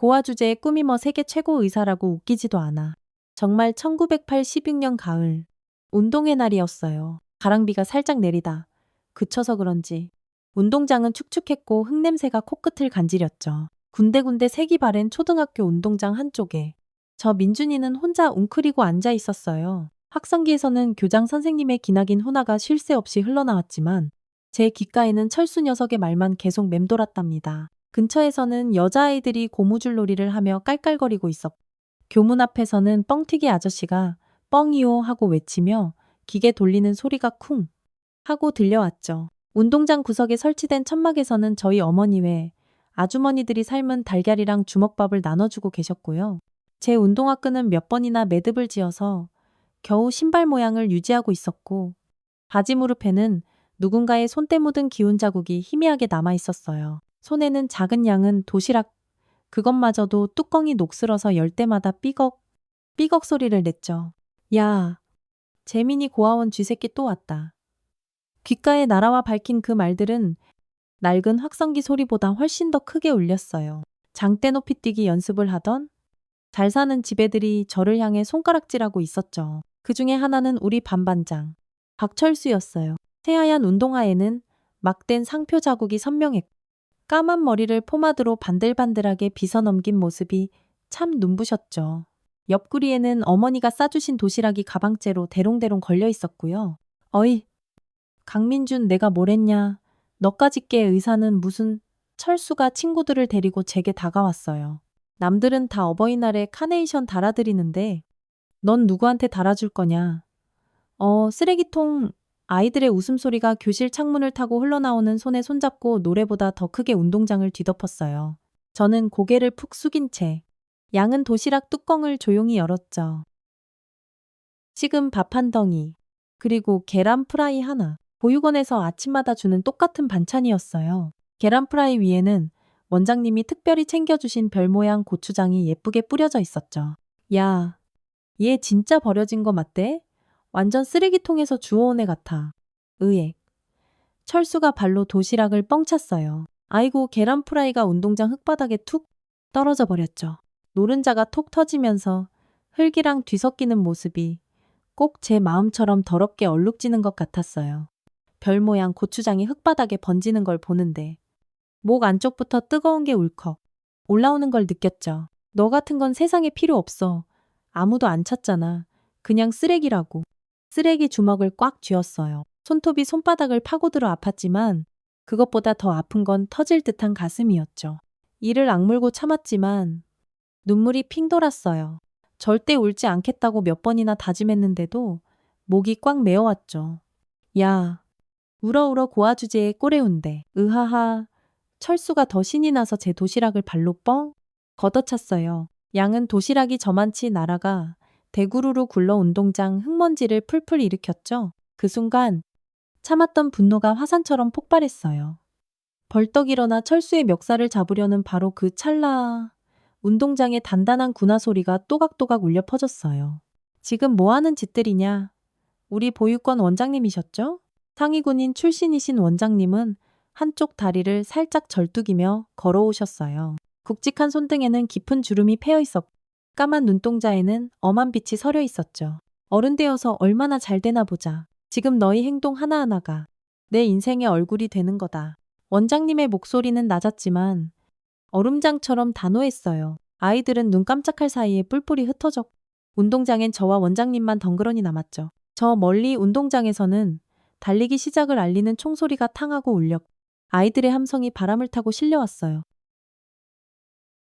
고아 주제에 꿈이 뭐 세계 최고 의사라고 웃기지도 않아. 정말 1986년 가을. 운동의 날이었어요. 가랑비가 살짝 내리다 그쳐서 그런지 운동장은 축축했고 흙냄새가 코끝을 간지렸죠. 군데군데 색이 바랜 초등학교 운동장 한쪽에 저 민준이는 혼자 웅크리고 앉아 있었어요. 확성기에서는 교장 선생님의 기나긴 훈화가 쉴 새 없이 흘러나왔지만 제 귓가에는 철수 녀석의 말만 계속 맴돌았답니다. 근처에서는 여자아이들이 고무줄 놀이를 하며 깔깔거리고 있었고 교문 앞에서는 뻥튀기 아저씨가 뻥이요 하고 외치며 기계 돌리는 소리가 쿵 하고 들려왔죠. 운동장 구석에 설치된 천막에서는 저희 어머니 외 아주머니들이 삶은 달걀이랑 주먹밥을 나눠주고 계셨고요. 제 운동화 끈은 몇 번이나 매듭을 지어서 겨우 신발 모양을 유지하고 있었고 바지 무릎에는 누군가의 손때 묻은 기운 자국이 희미하게 남아 있었어요. 손에는 작은 양은 도시락, 그것마저도 뚜껑이 녹슬어서 열 때마다 삐걱, 삐걱 소리를 냈죠. 야, 재민이 고아원 쥐새끼 또 왔다. 귓가에 날아와 밝힌 그 말들은 낡은 확성기 소리보다 훨씬 더 크게 울렸어요. 장대 높이 뛰기 연습을 하던 잘 사는 집애들이 저를 향해 손가락질하고 있었죠. 그 중에 하나는 우리 반반장, 박철수였어요. 새하얀 운동화에는 막된 상표 자국이 선명했고 까만 머리를 포마드로 반들반들하게 빗어넘긴 모습이 참 눈부셨죠. 옆구리에는 어머니가 싸주신 도시락이 가방째로 대롱대롱 걸려 있었고요. 어이, 강민준 내가 뭘 했냐. 너까지 께 의사는 무슨. 철수가 친구들을 데리고 제게 다가왔어요. 남들은 다 어버이날에 카네이션 달아드리는데 넌 누구한테 달아줄 거냐. 쓰레기통. 아이들의 웃음소리가 교실 창문을 타고 흘러나오는 손에 손잡고 노래보다 더 크게 운동장을 뒤덮었어요. 저는 고개를 푹 숙인 채 양은 도시락 뚜껑을 조용히 열었죠. 식은 밥 한 덩이, 그리고 계란 프라이 하나. 보육원에서 아침마다 주는 똑같은 반찬이었어요. 계란 프라이 위에는 원장님이 특별히 챙겨주신 별 모양 고추장이 예쁘게 뿌려져 있었죠. 야, 얘 진짜 버려진 거 맞대? 완전 쓰레기통에서 주워온 애 같아. 의액. 철수가 발로 도시락을 뻥 찼어요. 아이고 계란 프라이가 운동장 흙바닥에 툭 떨어져 버렸죠. 노른자가 톡 터지면서 흙이랑 뒤섞이는 모습이 꼭 제 마음처럼 더럽게 얼룩지는 것 같았어요. 별 모양 고추장이 흙바닥에 번지는 걸 보는데 목 안쪽부터 뜨거운 게 울컥 올라오는 걸 느꼈죠. 너 같은 건 세상에 필요 없어. 아무도 안 찾잖아. 그냥 쓰레기라고. 쓰레기 주먹을 꽉 쥐었어요. 손톱이 손바닥을 파고들어 아팠지만 그것보다 더 아픈 건 터질 듯한 가슴이었죠. 이를 악물고 참았지만 눈물이 핑 돌았어요. 절대 울지 않겠다고 몇 번이나 다짐했는데도 목이 꽉 메어왔죠. 야, 울어 고아 주제에 꼬레운데. 으하하. 철수가 더 신이 나서 제 도시락을 발로 뻥 걷어찼어요. 양은 도시락이 저만치 날아가 대구르르 굴러 운동장 흙먼지를 풀풀 일으켰죠. 그 순간 참았던 분노가 화산처럼 폭발했어요. 벌떡 일어나 철수의 멱살을 잡으려는 바로 그 찰나 운동장의 단단한 군화 소리가 또각또각 울려 퍼졌어요. 지금 뭐 하는 짓들이냐? 우리 보육원 원장님이셨죠? 상위군인 출신이신 원장님은 한쪽 다리를 살짝 절뚝이며 걸어오셨어요. 굵직한 손등에는 깊은 주름이 패여 있었고 까만 눈동자에는 엄한 빛이 서려 있었죠. 어른 되어서 얼마나 잘 되나 보자. 지금 너희 행동 하나하나가 내 인생의 얼굴이 되는 거다. 원장님의 목소리는 낮았지만 얼음장처럼 단호했어요. 아이들은 눈 깜짝할 사이에 뿔뿔이 흩어졌고 운동장엔 저와 원장님만 덩그러니 남았죠. 저 멀리 운동장에서는 달리기 시작을 알리는 총소리가 탕하고 울렸고 아이들의 함성이 바람을 타고 실려왔어요.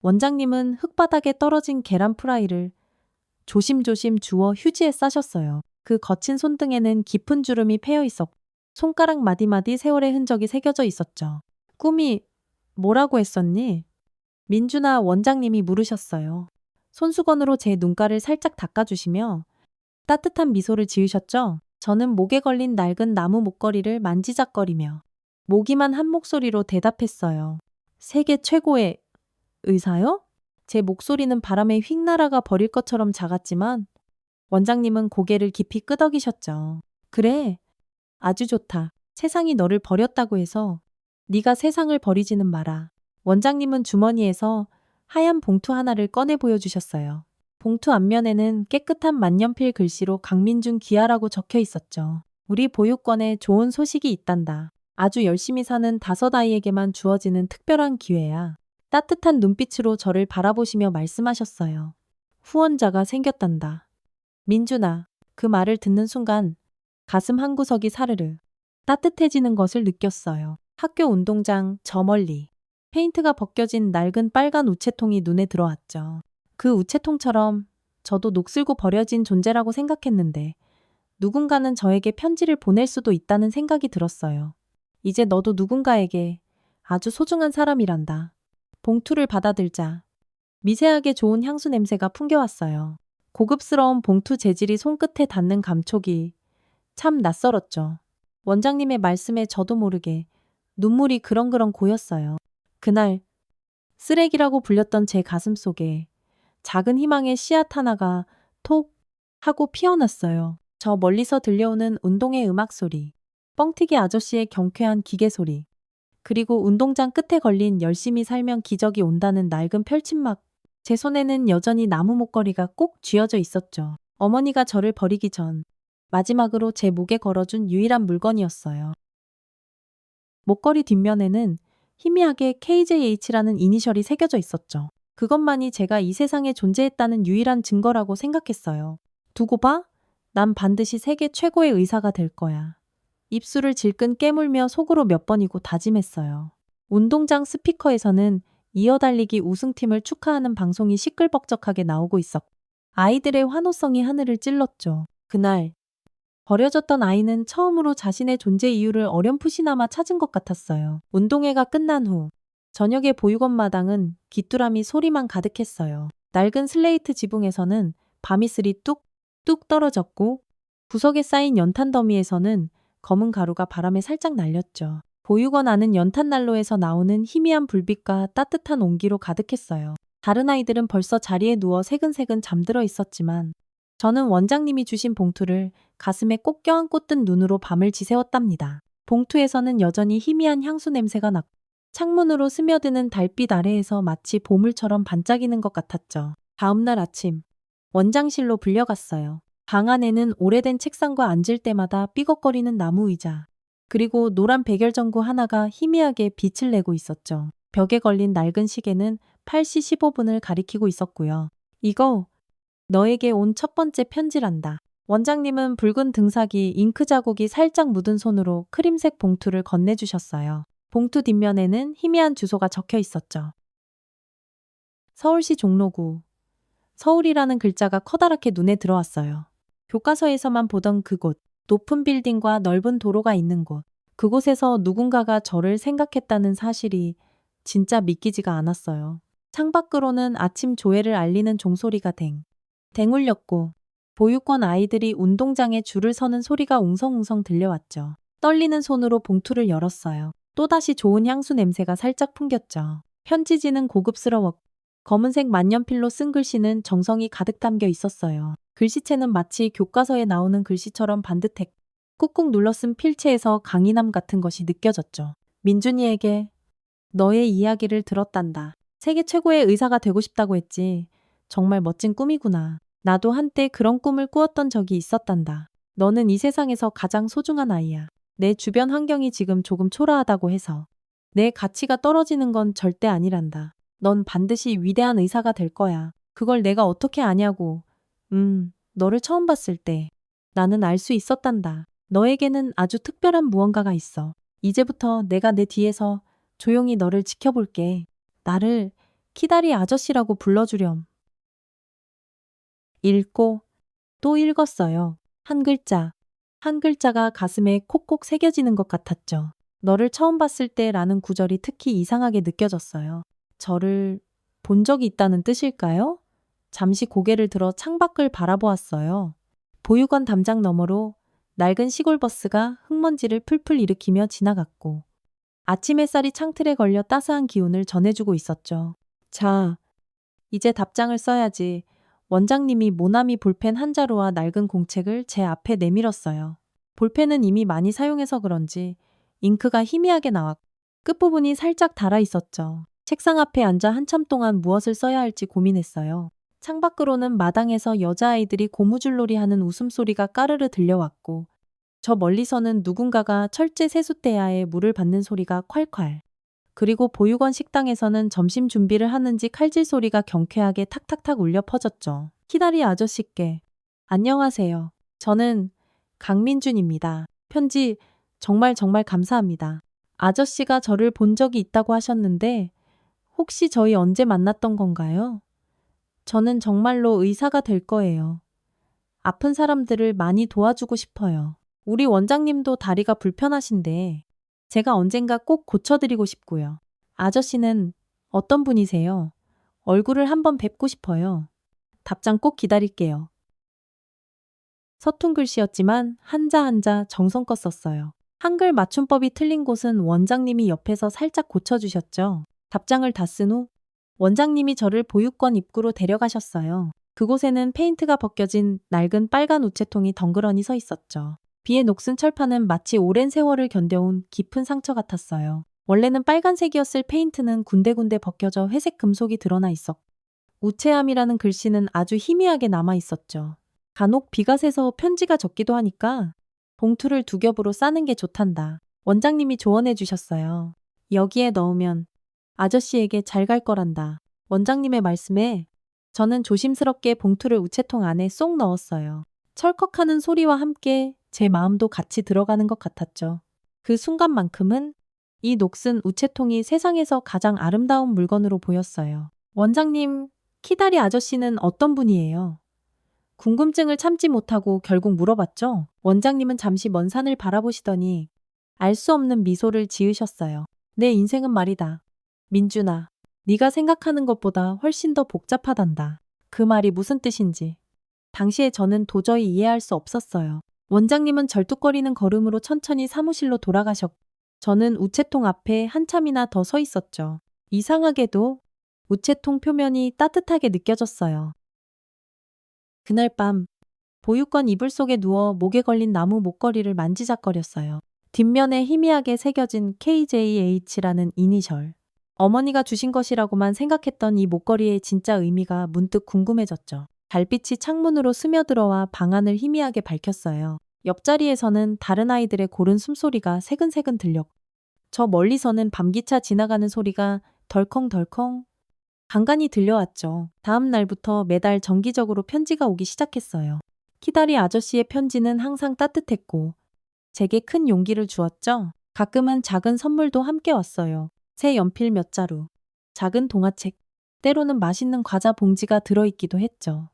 원장님은 흙바닥에 떨어진 계란 프라이를 조심조심 주워 휴지에 싸셨어요. 그 거친 손등에는 깊은 주름이 패여 있었고 손가락 마디마디 세월의 흔적이 새겨져 있었죠. 꿈이 뭐라고 했었니? 민준아 원장님이 물으셨어요. 손수건으로 제 눈가를 살짝 닦아주시며 따뜻한 미소를 지으셨죠. 저는 목에 걸린 낡은 나무 목걸이를 만지작거리며 모기만 한 목소리로 대답했어요. 세계 최고의 의사요? 제 목소리는 바람에 휙 날아가 버릴 것처럼 작았지만 원장님은 고개를 깊이 끄덕이셨죠. 그래, 아주 좋다. 세상이 너를 버렸다고 해서 네가 세상을 버리지는 마라. 원장님은 주머니에서 하얀 봉투 하나를 꺼내 보여주셨어요. 봉투 앞면에는 깨끗한 만년필 글씨로 강민준 귀하라고 적혀 있었죠. 우리 보육원에 좋은 소식이 있단다. 아주 열심히 사는 5아이에게만 주어지는 특별한 기회야. 따뜻한 눈빛으로 저를 바라보시며 말씀하셨어요. 후원자가 생겼단다. 민준아, 그 말을 듣는 순간 가슴 한구석이 사르르 따뜻해지는 것을 느꼈어요. 학교 운동장 저 멀리 페인트가 벗겨진 낡은 빨간 우체통이 눈에 들어왔죠. 그 우체통처럼 저도 녹슬고 버려진 존재라고 생각했는데 누군가는 저에게 편지를 보낼 수도 있다는 생각이 들었어요. 이제 너도 누군가에게 아주 소중한 사람이란다. 봉투를 받아들자 미세하게 좋은 향수 냄새가 풍겨왔어요. 고급스러운 봉투 재질이 손끝에 닿는 감촉이 참 낯설었죠. 원장님의 말씀에 저도 모르게 눈물이 그렁그렁 고였어요. 그날 쓰레기라고 불렸던 제 가슴 속에 작은 희망의 씨앗 하나가 톡 하고 피어났어요. 저 멀리서 들려오는 운동의 음악 소리, 뻥튀기 아저씨의 경쾌한 기계 소리, 그리고 운동장 끝에 걸린 열심히 살면 기적이 온다는 낡은 펼침막. 제 손에는 여전히 나무 목걸이가 꼭 쥐어져 있었죠. 어머니가 저를 버리기 전 마지막으로 제 목에 걸어준 유일한 물건이었어요. 목걸이 뒷면에는 희미하게 KJH라는 이니셜이 새겨져 있었죠. 그것만이 제가 이 세상에 존재했다는 유일한 증거라고 생각했어요. 두고 봐? 난 반드시 세계 최고의 의사가 될 거야. 입술을 질끈 깨물며 속으로 몇 번이고 다짐했어요. 운동장 스피커에서는 이어달리기 우승팀을 축하하는 방송이 시끌벅적하게 나오고 있었고 아이들의 환호성이 하늘을 찔렀죠. 그날 버려졌던 아이는 처음으로 자신의 존재 이유를 어렴풋이나마 찾은 것 같았어요. 운동회가 끝난 후 저녁의 보육원 마당은 귀뚜라미 소리만 가득했어요. 낡은 슬레이트 지붕에서는 밤이슬이 뚝뚝 떨어졌고 구석에 쌓인 연탄 더미에서는 검은 가루가 바람에 살짝 날렸죠. 보육원 안은 연탄난로에서 나오는 희미한 불빛과 따뜻한 온기로 가득했어요. 다른 아이들은 벌써 자리에 누워 새근새근 잠들어 있었지만 저는 원장님이 주신 봉투를 가슴에 꼭 껴안고 뜬 눈으로 밤을 지새웠답니다. 봉투에서는 여전히 희미한 향수 냄새가 났고 창문으로 스며드는 달빛 아래에서 마치 보물처럼 반짝이는 것 같았죠. 다음날 아침 원장실로 불려갔어요. 방 안에는 오래된 책상과 앉을 때마다 삐걱거리는 나무 의자, 그리고 노란 백열전구 하나가 희미하게 빛을 내고 있었죠. 벽에 걸린 낡은 시계는 8시 15분을 가리키고 있었고요. 이거 너에게 온 첫 번째 편지란다. 원장님은 붉은 등삭이 잉크 자국이 살짝 묻은 손으로 크림색 봉투를 건네주셨어요. 봉투 뒷면에는 희미한 주소가 적혀 있었죠. 서울시 종로구. 서울이라는 글자가 커다랗게 눈에 들어왔어요. 교과서에서만 보던 그곳, 높은 빌딩과 넓은 도로가 있는 곳, 그곳에서 누군가가 저를 생각했다는 사실이 진짜 믿기지가 않았어요. 창밖으로는 아침 조회를 알리는 종소리가 댕 울렸고 보육원 아이들이 운동장에 줄을 서는 소리가 웅성웅성 들려왔죠. 떨리는 손으로 봉투를 열었어요. 또다시 좋은 향수 냄새가 살짝 풍겼죠. 편지지는 고급스러웠고 검은색 만년필로 쓴 글씨는 정성이 가득 담겨 있었어요. 글씨체는 마치 교과서에 나오는 글씨처럼 반듯했고 꾹꾹 눌러 쓴 필체에서 강인함 같은 것이 느껴졌죠. 민준이에게 너의 이야기를 들었단다. 세계 최고의 의사가 되고 싶다고 했지. 정말 멋진 꿈이구나. 나도 한때 그런 꿈을 꾸었던 적이 있었단다. 너는 이 세상에서 가장 소중한 아이야. 내 주변 환경이 지금 조금 초라하다고 해서 내 가치가 떨어지는 건 절대 아니란다. 넌 반드시 위대한 의사가 될 거야. 그걸 내가 어떻게 아냐고. 너를 처음 봤을 때 나는 알 수 있었단다. 너에게는 아주 특별한 무언가가 있어. 이제부터 내가 내 뒤에서 조용히 너를 지켜볼게. 나를 키다리 아저씨라고 불러주렴. 읽고 또 읽었어요. 한 글자, 한 글자가 가슴에 콕콕 새겨지는 것 같았죠. 너를 처음 봤을 때라는 구절이 특히 이상하게 느껴졌어요. 저를 본 적이 있다는 뜻일까요? 잠시 고개를 들어 창밖을 바라보았어요. 보육원 담장 너머로 낡은 시골버스가 흙먼지를 풀풀 일으키며 지나갔고 아침 햇살이 창틀에 걸려 따스한 기운을 전해주고 있었죠. 자, 이제 답장을 써야지. 원장님이 모나미 볼펜 한 자루와 낡은 공책을 제 앞에 내밀었어요. 볼펜은 이미 많이 사용해서 그런지 잉크가 희미하게 나왔고 끝부분이 살짝 닳아 있었죠. 책상 앞에 앉아 한참 동안 무엇을 써야 할지 고민했어요. 창밖으로는 마당에서 여자아이들이 고무줄놀이 하는 웃음소리가 까르르 들려왔고, 저 멀리서는 누군가가 철제 세숫대야에 물을 받는 소리가 콸콸. 그리고 보육원 식당에서는 점심 준비를 하는지 칼질 소리가 경쾌하게 탁탁탁 울려 퍼졌죠. 키다리 아저씨께 안녕하세요. 저는 강민준입니다. 편지 정말 정말 감사합니다. 아저씨가 저를 본 적이 있다고 하셨는데 혹시 저희 언제 만났던 건가요? 저는 정말로 의사가 될 거예요. 아픈 사람들을 많이 도와주고 싶어요. 우리 원장님도 다리가 불편하신데 제가 언젠가 꼭 고쳐드리고 싶고요. 아저씨는 어떤 분이세요? 얼굴을 한번 뵙고 싶어요. 답장 꼭 기다릴게요. 서툰 글씨였지만 한자 한자 정성껏 썼어요. 한글 맞춤법이 틀린 곳은 원장님이 옆에서 살짝 고쳐주셨죠. 답장을 다 쓴 후 원장님이 저를 보육원 입구로 데려가셨어요. 그곳에는 페인트가 벗겨진 낡은 빨간 우체통이 덩그러니 서 있었죠. 비에 녹슨 철판은 마치 오랜 세월을 견뎌온 깊은 상처 같았어요. 원래는 빨간색이었을 페인트는 군데군데 벗겨져 회색 금속이 드러나 있었고 우체함이라는 글씨는 아주 희미하게 남아 있었죠. 간혹 비가 새서 편지가 적기도 하니까 봉투를 두 겹으로 싸는 게 좋단다. 원장님이 조언해 주셨어요. 여기에 넣으면 아저씨에게 잘 갈 거란다. 원장님의 말씀에 저는 조심스럽게 봉투를 우체통 안에 쏙 넣었어요. 철컥하는 소리와 함께 제 마음도 같이 들어가는 것 같았죠. 그 순간만큼은 이 녹슨 우체통이 세상에서 가장 아름다운 물건으로 보였어요. 원장님, 키다리 아저씨는 어떤 분이에요? 궁금증을 참지 못하고 결국 물어봤죠. 원장님은 잠시 먼 산을 바라보시더니 알 수 없는 미소를 지으셨어요. 내 인생은 말이다. 민준아, 네가 생각하는 것보다 훨씬 더 복잡하단다. 그 말이 무슨 뜻인지. 당시에 저는 도저히 이해할 수 없었어요. 원장님은 절뚝거리는 걸음으로 천천히 사무실로 돌아가셨고 저는 우체통 앞에 한참이나 더 서 있었죠. 이상하게도 우체통 표면이 따뜻하게 느껴졌어요. 그날 밤 보육원 이불 속에 누워 목에 걸린 나무 목걸이를 만지작거렸어요. 뒷면에 희미하게 새겨진 KJH라는 이니셜. 어머니가 주신 것이라고만 생각했던 이 목걸이의 진짜 의미가 문득 궁금해졌죠. 달빛이 창문으로 스며들어와 방안을 희미하게 밝혔어요. 옆자리에서는 다른 아이들의 고른 숨소리가 새근새근 들렸고 저 멀리서는 밤기차 지나가는 소리가 덜컹덜컹 간간히 들려왔죠. 다음 날부터 매달 정기적으로 편지가 오기 시작했어요. 키다리 아저씨의 편지는 항상 따뜻했고 제게 큰 용기를 주었죠. 가끔은 작은 선물도 함께 왔어요. 새 연필 몇 자루, 작은 동화책, 때로는 맛있는 과자 봉지가 들어있기도 했죠.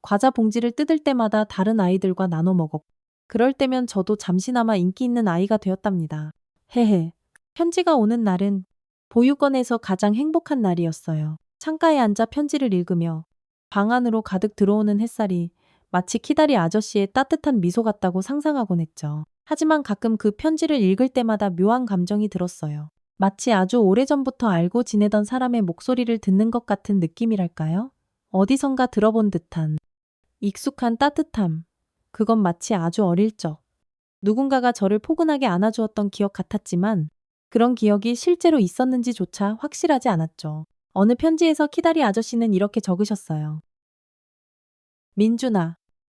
과자 봉지를 뜯을 때마다 다른 아이들과 나눠 먹었고 그럴 때면 저도 잠시나마 인기 있는 아이가 되었답니다. 헤헤. 편지가 오는 날은 보육원에서 가장 행복한 날이었어요. 창가에 앉아 편지를 읽으며 방 안으로 가득 들어오는 햇살이 마치 키다리 아저씨의 따뜻한 미소 같다고 상상하곤 했죠. 하지만 가끔 그 편지를 읽을 때마다 묘한 감정이 들었어요. 마치 아주 오래전부터 알고 지내던 사람의 목소리를 듣는 것 같은 느낌이랄까요? 어디선가 들어본 듯한 익숙한 따뜻함. 그건 마치 아주 어릴 적 누군가가 저를 포근하게 안아주었던 기억 같았지만 그런 기억이 실제로 있었는지조차 확실하지 않았죠. 어느 편지에서 키다리 아저씨는 이렇게 적으셨어요. 민준아,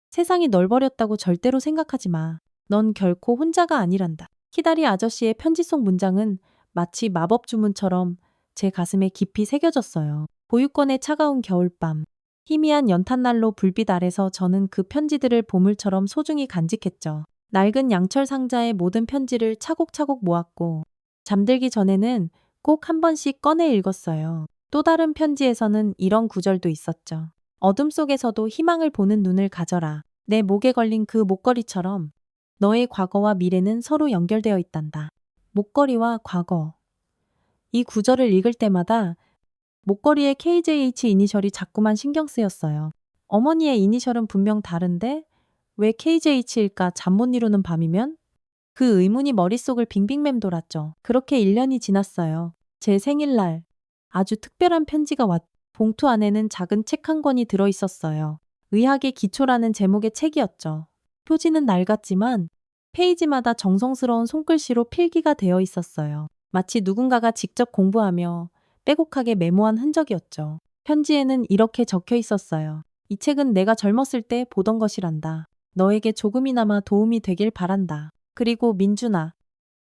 세상이 널 버렸다고 절대로 생각하지 마. 넌 결코 혼자가 아니란다. 키다리 아저씨의 편지 속 문장은 마치 마법 주문처럼 제 가슴에 깊이 새겨졌어요. 보육원의 차가운 겨울밤, 희미한 연탄난로 불빛 아래서 저는 그 편지들을 보물처럼 소중히 간직했죠. 낡은 양철 상자에 모든 편지를 차곡차곡 모았고 잠들기 전에는 꼭 한 번씩 꺼내 읽었어요. 또 다른 편지에서는 이런 구절도 있었죠. 어둠 속에서도 희망을 보는 눈을 가져라. 내 목에 걸린 그 목걸이처럼 너의 과거와 미래는 서로 연결되어 있단다. 목걸이와 과거. 이 구절을 읽을 때마다 목걸이의 KJH 이니셜이 자꾸만 신경 쓰였어요. 어머니의 이니셜은 분명 다른데 왜 KJH일까 잠 못 이루는 밤이면? 그 의문이 머릿속을 빙빙 맴돌았죠. 그렇게 1년이 지났어요. 제 생일날 아주 특별한 편지가 봉투 안에는 작은 책 한 권이 들어있었어요. 의학의 기초라는 제목의 책이었죠. 표지는 낡았지만 페이지마다 정성스러운 손글씨로 필기가 되어 있었어요. 마치 누군가가 직접 공부하며 빼곡하게 메모한 흔적이었죠. 편지에는 이렇게 적혀 있었어요. 이 책은 내가 젊었을 때 보던 것이란다. 너에게 조금이나마 도움이 되길 바란다. 그리고 민준아,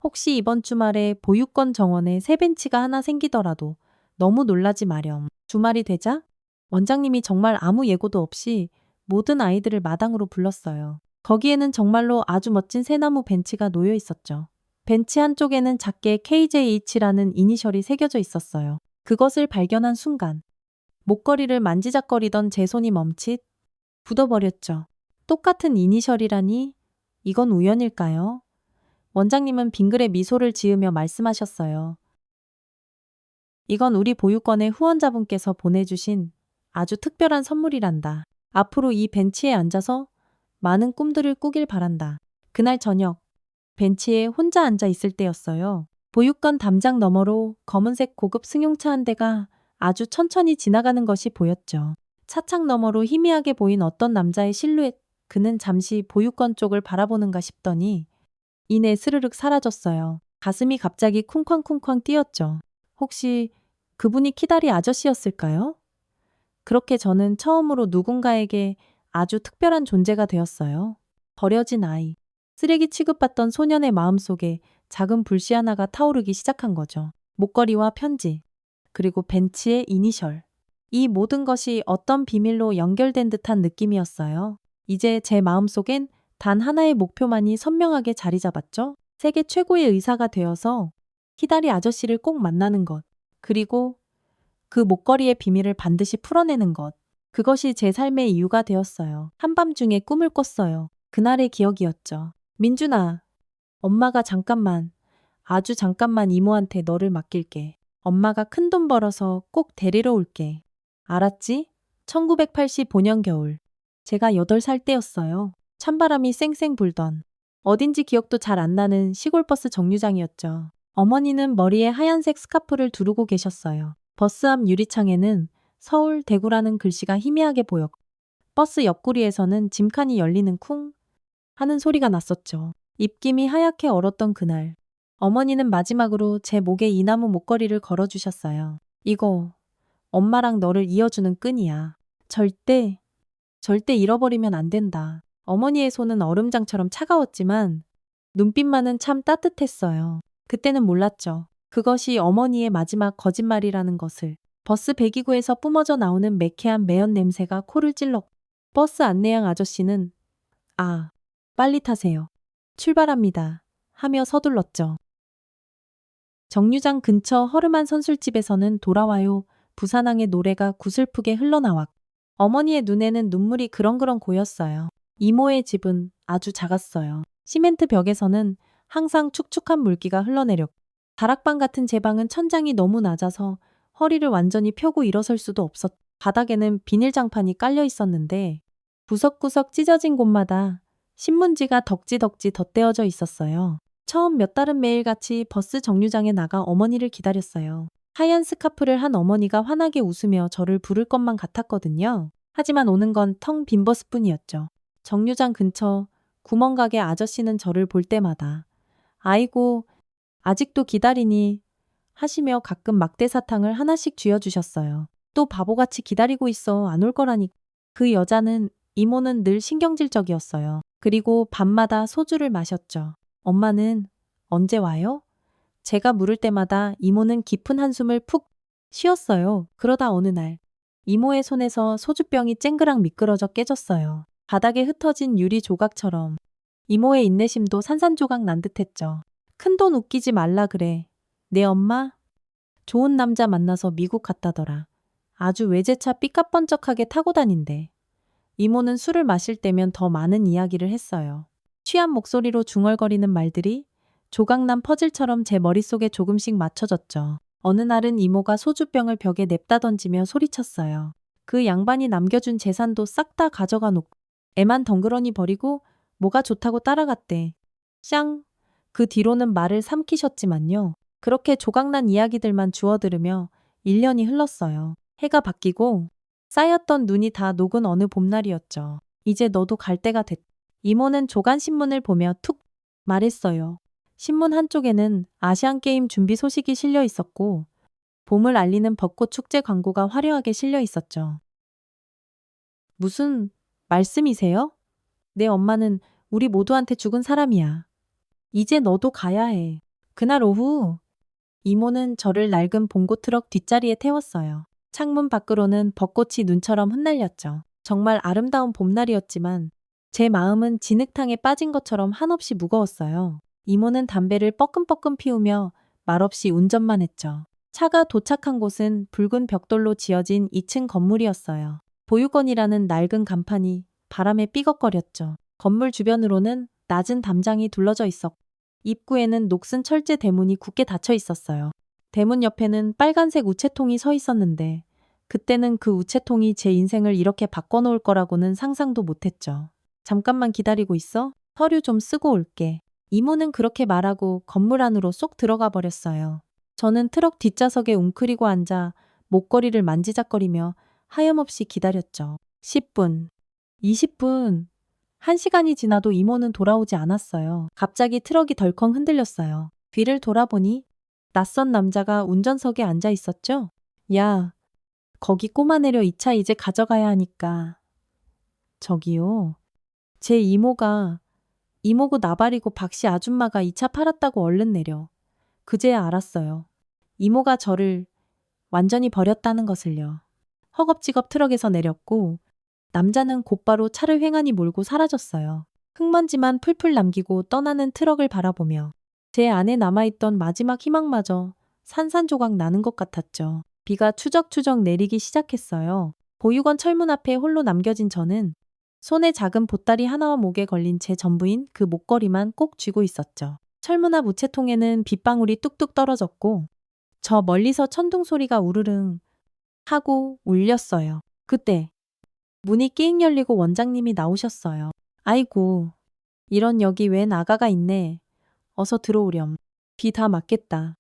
혹시 이번 주말에 보육권 정원에 새 벤치가 하나 생기더라도 너무 놀라지 마렴. 주말이 되자 원장님이 정말 아무 예고도 없이 모든 아이들을 마당으로 불렀어요. 거기에는 정말로 아주 멋진 새나무 벤치가 놓여 있었죠. 벤치 한쪽에는 작게 KJH라는 이니셜이 새겨져 있었어요. 그것을 발견한 순간 목걸이를 만지작거리던 제 손이 멈칫 굳어버렸죠. 똑같은 이니셜이라니? 이건 우연일까요? 원장님은 빙그레 미소를 지으며 말씀하셨어요. 이건 우리 보육원의 후원자분께서 보내주신 아주 특별한 선물이란다. 앞으로 이 벤치에 앉아서 많은 꿈들을 꾸길 바란다. 그날 저녁, 벤치에 혼자 앉아 있을 때였어요. 보육원 담장 너머로 검은색 고급 승용차 한 대가 아주 천천히 지나가는 것이 보였죠. 차창 너머로 희미하게 보인 어떤 남자의 실루엣, 그는 잠시 보육원 쪽을 바라보는가 싶더니 이내 스르륵 사라졌어요. 가슴이 갑자기 쿵쾅쿵쾅 뛰었죠. 혹시 그분이 키다리 아저씨였을까요? 그렇게 저는 처음으로 누군가에게 아주 특별한 존재가 되었어요. 버려진 아이, 쓰레기 취급받던 소년의 마음속에 작은 불씨 하나가 타오르기 시작한 거죠. 목걸이와 편지, 그리고 벤치의 이니셜. 이 모든 것이 어떤 비밀로 연결된 듯한 느낌이었어요. 이제 제 마음속엔 단 하나의 목표만이 선명하게 자리 잡았죠. 세계 최고의 의사가 되어서 키다리 아저씨를 꼭 만나는 것. 그리고 그 목걸이의 비밀을 반드시 풀어내는 것. 그것이 제 삶의 이유가 되었어요. 한밤중에 꿈을 꿨어요. 그날의 기억이었죠. 민준아, 엄마가 잠깐만, 아주 잠깐만 이모한테 너를 맡길게. 엄마가 큰돈 벌어서 꼭 데리러 올게. 알았지? 1985년 겨울. 제가 8살 때였어요. 찬바람이 쌩쌩 불던 어딘지 기억도 잘 안 나는 시골버스 정류장이었죠. 어머니는 머리에 하얀색 스카프를 두르고 계셨어요. 버스 앞 유리창에는 서울, 대구라는 글씨가 희미하게 보였고 버스 옆구리에서는 짐칸이 열리는 쿵 하는 소리가 났었죠. 입김이 하얗게 얼었던 그날. 어머니는 마지막으로 제 목에 이 나무 목걸이를 걸어주셨어요. 이거 엄마랑 너를 이어주는 끈이야. 절대 잃어버리면 안 된다. 어머니의 손은 얼음장처럼 차가웠지만 눈빛만은 참 따뜻했어요. 그때는 몰랐죠. 그것이 어머니의 마지막 거짓말이라는 것을. 버스 배기구에서 뿜어져 나오는 매캐한 매연 냄새가 코를 찔렀고 버스 안내양 아저씨는 아, 빨리 타세요. 출발합니다. 하며 서둘렀죠. 정류장 근처 허름한 선술집에서는 돌아와요. 부산항의 노래가 구슬프게 흘러나왔고 어머니의 눈에는 눈물이 그렁그렁 고였어요. 이모의 집은 아주 작았어요. 시멘트 벽에서는 항상 축축한 물기가 흘러내렸고 다락방 같은 제 방은 천장이 너무 낮아서 허리를 완전히 펴고 일어설 수도 없었고 바닥에는 비닐장판이 깔려 있었는데 구석구석 찢어진 곳마다 신문지가 덕지덕지 덧대어져 있었어요. 처음 몇 달은 매일같이 버스 정류장에 나가 어머니를 기다렸어요. 하얀 스카프를 한 어머니가 환하게 웃으며 저를 부를 것만 같았거든요. 하지만 오는 건 텅 빈 버스뿐이었죠. 정류장 근처 구멍가게 아저씨는 저를 볼 때마다 아이고 아직도 기다리니 하시며 가끔 막대 사탕을 하나씩 쥐어주셨어요. 또 바보같이 기다리고 있어 안 올 거라니. 그 여자는 이모는 늘 신경질적이었어요. 그리고 밤마다 소주를 마셨죠. 엄마는 언제 와요? 제가 물을 때마다 이모는 깊은 한숨을 푹 쉬었어요. 그러다 어느 날 이모의 손에서 소주병이 쨍그랑 미끄러져 깨졌어요. 바닥에 흩어진 유리 조각처럼 이모의 인내심도 산산조각 난 듯했죠. 큰돈 웃기지 말라 그래. 내 엄마? 좋은 남자 만나서 미국 갔다더라. 아주 외제차 삐까뻔쩍하게 타고 다닌대. 이모는 술을 마실 때면 더 많은 이야기를 했어요. 취한 목소리로 중얼거리는 말들이 조각난 퍼즐처럼 제 머릿속에 조금씩 맞춰졌죠. 어느 날은 이모가 소주병을 벽에 냅다 던지며 소리쳤어요. 그 양반이 남겨준 재산도 싹 다 가져가 놓고 애만 덩그러니 버리고 뭐가 좋다고 따라갔대. 쌍! 그 뒤로는 말을 삼키셨지만요. 그렇게 조각난 이야기들만 주워 들으며 1년이 흘렀어요. 해가 바뀌고 쌓였던 눈이 다 녹은 어느 봄날이었죠. 이제 너도 갈 때가 됐다. 이모는 조간신문을 보며 툭 말했어요. 신문 한쪽에는 아시안게임 준비 소식이 실려 있었고 봄을 알리는 벚꽃 축제 광고가 화려하게 실려 있었죠. 무슨 말씀이세요? 내 엄마는 우리 모두한테 죽은 사람이야. 이제 너도 가야 해. 그날 오후 이모는 저를 낡은 봉고 트럭 뒷자리에 태웠어요. 창문 밖으로는 벚꽃이 눈처럼 흩날렸죠. 정말 아름다운 봄날이었지만 제 마음은 진흙탕에 빠진 것처럼 한없이 무거웠어요. 이모는 담배를 뻐끔뻐끔 피우며 말없이 운전만 했죠. 차가 도착한 곳은 붉은 벽돌로 지어진 2층 건물이었어요. 보육원이라는 낡은 간판이 바람에 삐걱거렸죠. 건물 주변으로는 낮은 담장이 둘러져 있었고 입구에는 녹슨 철제 대문이 굳게 닫혀 있었어요. 대문 옆에는 빨간색 우체통이 서 있었는데 그때는 그 우체통이 제 인생을 이렇게 바꿔놓을 거라고는 상상도 못했죠. 잠깐만 기다리고 있어. 서류 좀 쓰고 올게. 이모는 그렇게 말하고 건물 안으로 쏙 들어가 버렸어요. 저는 트럭 뒷좌석에 웅크리고 앉아 목걸이를 만지작거리며 하염없이 기다렸죠. 10분, 20분, 1시간이 지나도 이모는 돌아오지 않았어요. 갑자기 트럭이 덜컹 흔들렸어요. 뒤를 돌아보니 낯선 남자가 운전석에 앉아 있었죠? 야, 거기 꼬마 내려 이 차 이제 가져가야 하니까. 저기요. 제 이모고 나발이고 박씨 아줌마가 이 차 팔았다고 얼른 내려. 그제야 알았어요. 이모가 저를 완전히 버렸다는 것을요. 허겁지겁 트럭에서 내렸고 남자는 곧바로 차를 횡하니 몰고 사라졌어요. 흙먼지만 풀풀 남기고 떠나는 트럭을 바라보며 제 안에 남아있던 마지막 희망마저 산산조각 나는 것 같았죠. 비가 추적추적 내리기 시작했어요. 보육원 철문 앞에 홀로 남겨진 저는 손에 작은 보따리 하나와 목에 걸린 제 전부인 그 목걸이만 꼭 쥐고 있었죠. 철문 앞 우체통에는 빗방울이 뚝뚝 떨어졌고 저 멀리서 천둥 소리가 우르릉 하고 울렸어요. 그때 문이 끼익 열리고 원장님이 나오셨어요. 아이고, 이런 여기 웬 아가가 있네. 어서 들어오렴. 비 다 맞겠다.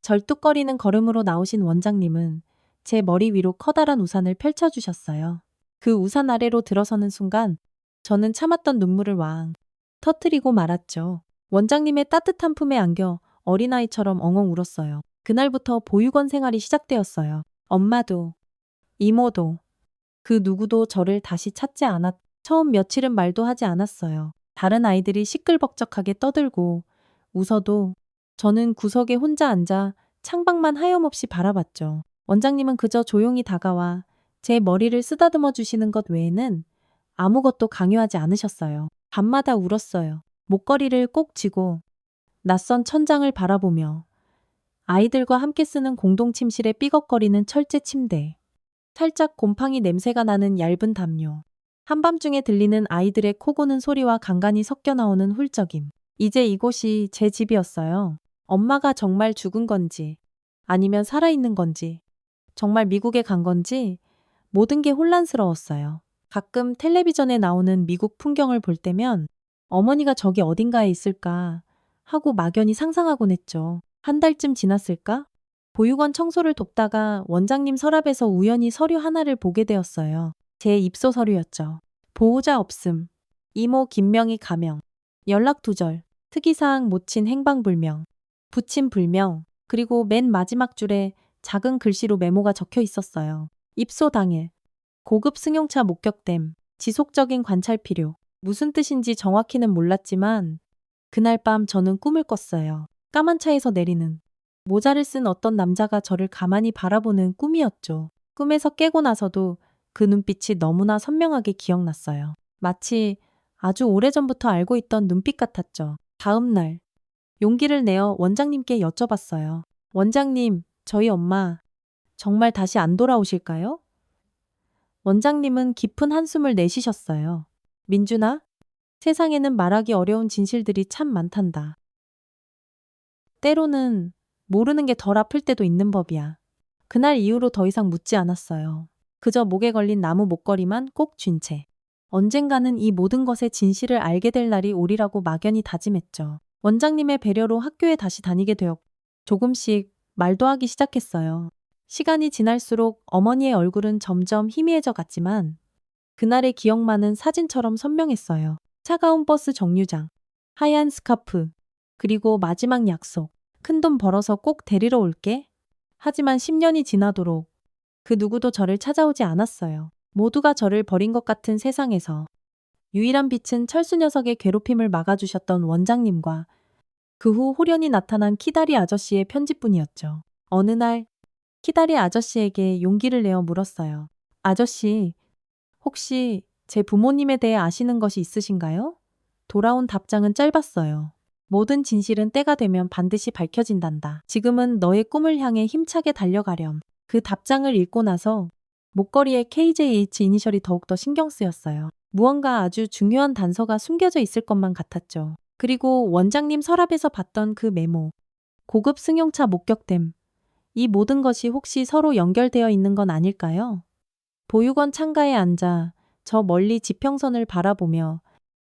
절뚝거리는 걸음으로 나오신 원장님은 제 머리 위로 커다란 우산을 펼쳐주셨어요. 그 우산 아래로 들어서는 순간 저는 참았던 눈물을 왕 터뜨리고 말았죠. 원장님의 따뜻한 품에 안겨 어린아이처럼 엉엉 울었어요. 그날부터 보육원 생활이 시작되었어요. 엄마도, 이모도, 그 누구도 저를 다시 찾지 않았. 처음 며칠은 말도 하지 않았어요. 다른 아이들이 시끌벅적하게 떠들고 웃어도 저는 구석에 혼자 앉아 창밖만 하염없이 바라봤죠. 원장님은 그저 조용히 다가와 제 머리를 쓰다듬어 주시는 것 외에는 아무것도 강요하지 않으셨어요. 밤마다 울었어요. 목걸이를 꼭 쥐고 낯선 천장을 바라보며 아이들과 함께 쓰는 공동 침실에 삐걱거리는 철제 침대. 살짝 곰팡이 냄새가 나는 얇은 담요. 한밤중에 들리는 아이들의 코 고는 소리와 간간이 섞여 나오는 훌쩍임. 이제 이곳이 제 집이었어요. 엄마가 정말 죽은 건지 아니면 살아있는 건지 정말 미국에 간 건지 모든 게 혼란스러웠어요. 가끔 텔레비전에 나오는 미국 풍경을 볼 때면 어머니가 저기 어딘가에 있을까 하고 막연히 상상하곤 했죠. 한 달쯤 지났을까? 보육원 청소를 돕다가 원장님 서랍에서 우연히 서류 하나를 보게 되었어요. 제 입소 서류였죠. 보호자 없음, 이모 김명희 가명, 연락 두절, 특이사항 모친 행방불명, 부친 불명, 그리고 맨 마지막 줄에 작은 글씨로 메모가 적혀 있었어요. 입소 당일, 고급 승용차 목격됨, 지속적인 관찰 필요. 무슨 뜻인지 정확히는 몰랐지만 그날 밤 저는 꿈을 꿨어요. 까만 차에서 내리는 모자를 쓴 어떤 남자가 저를 가만히 바라보는 꿈이었죠. 꿈에서 깨고 나서도 그 눈빛이 너무나 선명하게 기억났어요. 마치 아주 오래전부터 알고 있던 눈빛 같았죠. 다음 날 용기를 내어 원장님께 여쭤봤어요. 원장님, 저희 엄마 정말 다시 안 돌아오실까요? 원장님은 깊은 한숨을 내쉬셨어요. 민준아, 세상에는 말하기 어려운 진실들이 참 많단다. 때로는 모르는 게 덜 아플 때도 있는 법이야. 그날 이후로 더 이상 묻지 않았어요. 그저 목에 걸린 나무 목걸이만 꼭 쥔 채. 언젠가는 이 모든 것의 진실을 알게 될 날이 오리라고 막연히 다짐했죠. 원장님의 배려로 학교에 다시 다니게 되었고 조금씩 말도 하기 시작했어요. 시간이 지날수록 어머니의 얼굴은 점점 희미해져 갔지만 그날의 기억만은 사진처럼 선명했어요. 차가운 버스 정류장, 하얀 스카프, 그리고 마지막 약속. 큰돈 벌어서 꼭 데리러 올게. 하지만 10년이 지나도록 그 누구도 저를 찾아오지 않았어요. 모두가 저를 버린 것 같은 세상에서 유일한 빛은 철수 녀석의 괴롭힘을 막아주셨던 원장님과 그 후 홀연히 나타난 키다리 아저씨의 편지뿐이었죠. 어느 날 키다리 아저씨에게 용기를 내어 물었어요. 아저씨, 혹시 제 부모님에 대해 아시는 것이 있으신가요? 돌아온 답장은 짧았어요. 모든 진실은 때가 되면 반드시 밝혀진단다. 지금은 너의 꿈을 향해 힘차게 달려가렴. 그 답장을 읽고 나서 목걸이에 KJH 이니셜이 더욱더 신경 쓰였어요. 무언가 아주 중요한 단서가 숨겨져 있을 것만 같았죠. 그리고 원장님 서랍에서 봤던 그 메모. 고급 승용차 목격됨. 이 모든 것이 혹시 서로 연결되어 있는 건 아닐까요? 보육원 창가에 앉아 저 멀리 지평선을 바라보며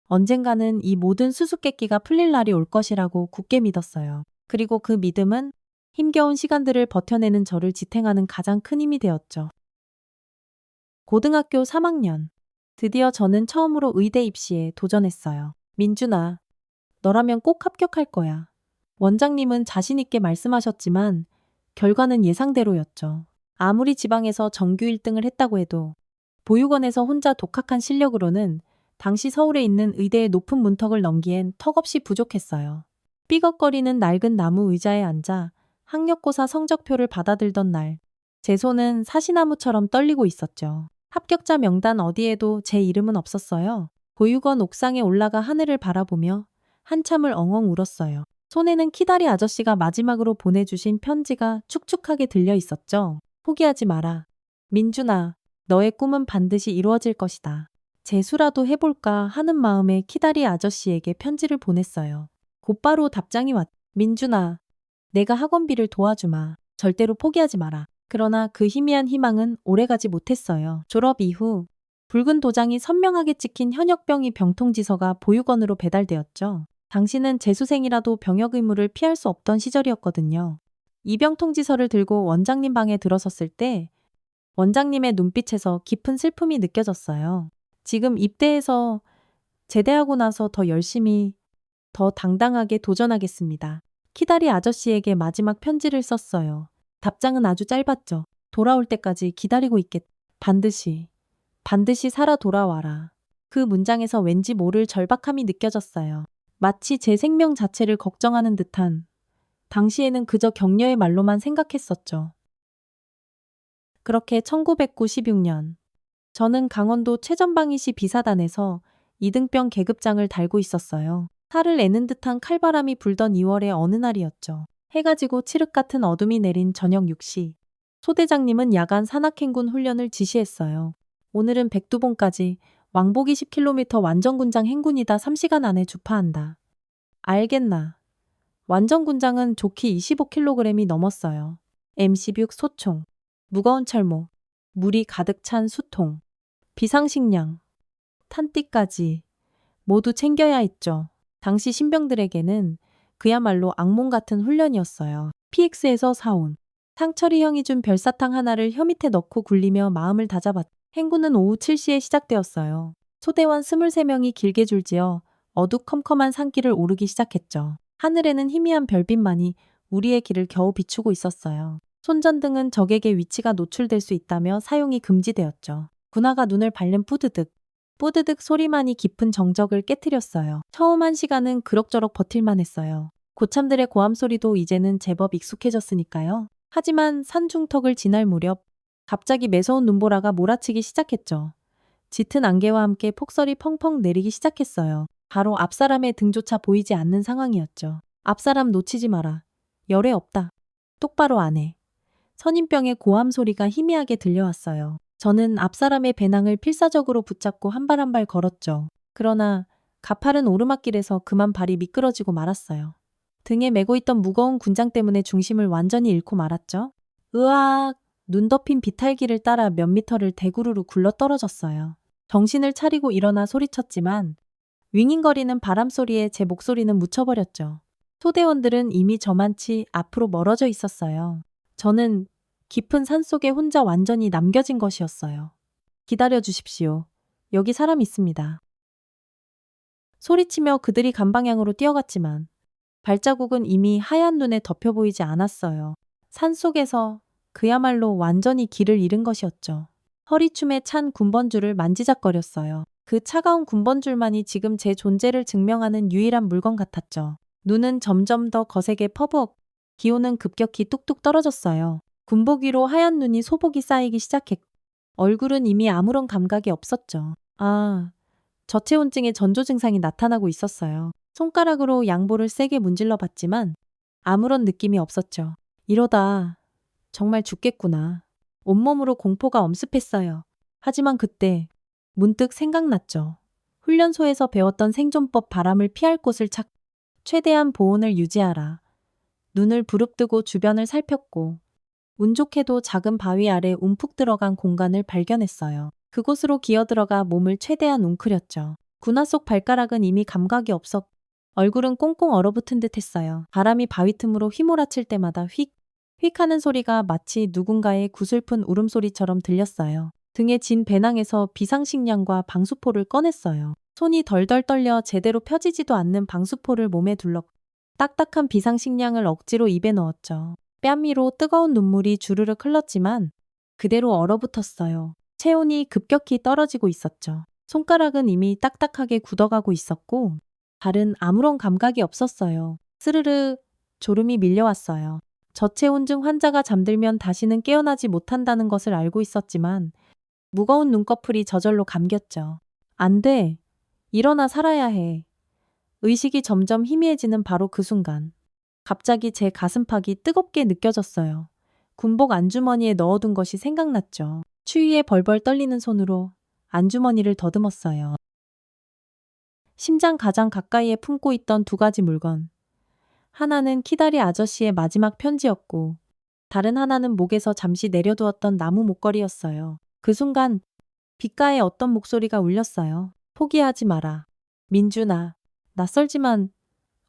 언젠가는 이 모든 수수께끼가 풀릴 날이 올 것이라고 굳게 믿었어요. 그리고 그 믿음은 힘겨운 시간들을 버텨내는 저를 지탱하는 가장 큰 힘이 되었죠. 고등학교 3학년. 드디어 저는 처음으로 의대 입시에 도전했어요. 민준아, 너라면 꼭 합격할 거야. 원장님은 자신있게 말씀하셨지만 결과는 예상대로였죠. 아무리 지방에서 정규 1등을 했다고 해도 보육원에서 혼자 독학한 실력으로는 당시 서울에 있는 의대의 높은 문턱을 넘기엔 턱없이 부족했어요. 삐걱거리는 낡은 나무 의자에 앉아 학력고사 성적표를 받아들던 날, 제 손은 사시나무처럼 떨리고 있었죠. 합격자 명단 어디에도 제 이름은 없었어요. 보육원 옥상에 올라가 하늘을 바라보며 한참을 엉엉 울었어요. 손에는 키다리 아저씨가 마지막으로 보내주신 편지가 축축하게 들려 있었죠. 포기하지 마라. 민준아, 너의 꿈은 반드시 이루어질 것이다. 재수라도 해볼까 하는 마음에 키다리 아저씨에게 편지를 보냈어요. 곧바로 답장이 왔. 민준아, 내가 학원비를 도와주마. 절대로 포기하지 마라. 그러나 그 희미한 희망은 오래가지 못했어요. 졸업 이후 붉은 도장이 선명하게 찍힌 현역병이 병통지서가 보육원으로 배달되었죠. 당시는 재수생이라도 병역 의무를 피할 수 없던 시절이었거든요. 이 병통지서를 들고 원장님 방에 들어섰을 때 원장님의 눈빛에서 깊은 슬픔이 느껴졌어요. 지금 입대해서 제대하고 나서 더 열심히, 더 당당하게 도전하겠습니다. 키다리 아저씨에게 마지막 편지를 썼어요. 답장은 아주 짧았죠. 돌아올 때까지 기다리고 있겠. 반드시, 반드시 살아 돌아와라. 그 문장에서 왠지 모를 절박함이 느껴졌어요. 마치 제 생명 자체를 걱정하는 듯한, 당시에는 그저 격려의 말로만 생각했었죠. 그렇게 1996년, 저는 강원도 최전방위시 비사단에서 이등병 계급장을 달고 있었어요. 살을 내는 듯한 칼바람이 불던 2월의 어느 날이었죠. 해가 지고 칠흑 같은 어둠이 내린 저녁 6시. 소대장님은 야간 산악행군 훈련을 지시했어요. 오늘은 백두봉까지 왕복이 10km 완전군장 행군이다. 3시간 안에 주파한다. 알겠나. 완전군장은 좋기 25kg이 넘었어요. M16 소총, 무거운 철모, 물이 가득 찬 수통, 비상식량, 탄띠까지 모두 챙겨야 했죠. 당시 신병들에게는 그야말로 악몽 같은 훈련이었어요. PX에서 사온 상철이 형이 준 별사탕 하나를 혀 밑에 넣고 굴리며 마음을 다잡았. 행군은 오후 7시에 시작되었어요. 소대원 23명이 길게 줄지어 어두컴컴한 산길을 오르기 시작했죠. 하늘에는 희미한 별빛만이 우리의 길을 겨우 비추고 있었어요. 손전등은 적에게 위치가 노출될 수 있다며 사용이 금지되었죠. 군화가 눈을 밟는 뿌드득, 뿌드득 소리만이 깊은 정적을 깨트렸어요. 처음 1시간은 그럭저럭 버틸만 했어요. 고참들의 고함 소리도 이제는 제법 익숙해졌으니까요. 하지만 산중턱을 지날 무렵 갑자기 매서운 눈보라가 몰아치기 시작했죠. 짙은 안개와 함께 폭설이 펑펑 내리기 시작했어요. 바로 앞사람의 등조차 보이지 않는 상황이었죠. 앞사람 놓치지 마라. 열애 없다. 똑바로 안 해. 선임병의 고함 소리가 희미하게 들려왔어요. 저는 앞사람의 배낭을 필사적으로 붙잡고 한 발 한 발 걸었죠. 그러나 가파른 오르막길에서 그만 발이 미끄러지고 말았어요. 등에 메고 있던 무거운 군장 때문에 중심을 완전히 잃고 말았죠. 으악! 눈 덮인 비탈길을 따라 몇 미터를 대구르르 굴러 떨어졌어요. 정신을 차리고 일어나 소리쳤지만 윙윙거리는 바람 소리에 제 목소리는 묻혀버렸죠. 소대원들은 이미 저만치 앞으로 멀어져 있었어요. 저는 깊은 산속에 혼자 완전히 남겨진 것이었어요. 기다려 주십시오. 여기 사람 있습니다. 소리치며 그들이 간 방향으로 뛰어갔지만 발자국은 이미 하얀 눈에 덮여 보이지 않았어요. 산속에서 그야말로 완전히 길을 잃은 것이었죠. 허리춤에 찬 군번줄을 만지작거렸어요. 그 차가운 군번줄만이 지금 제 존재를 증명하는 유일한 물건 같았죠. 눈은 점점 더 거세게 퍼부었고 기온은 급격히 뚝뚝 떨어졌어요. 군복 위로 하얀 눈이 소복이 쌓이기 시작했고 얼굴은 이미 아무런 감각이 없었죠. 아, 저체온증의 전조 증상이 나타나고 있었어요. 손가락으로 양볼을 세게 문질러 봤지만 아무런 느낌이 없었죠. 이러다 정말 죽겠구나. 온몸으로 공포가 엄습했어요. 하지만 그때 문득 생각났죠. 훈련소에서 배웠던 생존법 바람을 피할 곳을 찾고 최대한 보온을 유지하라. 눈을 부릅뜨고 주변을 살폈고 운 좋게도 작은 바위 아래 움푹 들어간 공간을 발견했어요. 그곳으로 기어들어가 몸을 최대한 웅크렸죠. 군화 속 발가락은 이미 감각이 없었고 얼굴은 꽁꽁 얼어붙은 듯 했어요. 바람이 바위 틈으로 휘몰아칠 때마다 휙, 휙 하는 소리가 마치 누군가의 구슬픈 울음소리처럼 들렸어요. 등에 진 배낭에서 비상식량과 방수포를 꺼냈어요. 손이 덜덜 떨려 제대로 펴지지도 않는 방수포를 몸에 둘렀고 딱딱한 비상식량을 억지로 입에 넣었죠. 뺨 위로 뜨거운 눈물이 주르륵 흘렀지만 그대로 얼어붙었어요. 체온이 급격히 떨어지고 있었죠. 손가락은 이미 딱딱하게 굳어가고 있었고 발은 아무런 감각이 없었어요. 스르르 졸음이 밀려왔어요. 저체온증 환자가 잠들면 다시는 깨어나지 못한다는 것을 알고 있었지만 무거운 눈꺼풀이 저절로 감겼죠. 안 돼. 일어나 살아야 해. 의식이 점점 희미해지는 바로 그 순간 갑자기 제 가슴팍이 뜨겁게 느껴졌어요. 군복 안주머니에 넣어둔 것이 생각났죠. 추위에 벌벌 떨리는 손으로 안주머니를 더듬었어요. 심장 가장 가까이에 품고 있던 두 가지 물건. 하나는 키다리 아저씨의 마지막 편지였고 다른 하나는 목에서 잠시 내려두었던 나무 목걸이였어요. 그 순간 귓가에 어떤 목소리가 울렸어요. 포기하지 마라. 민준아. 낯설지만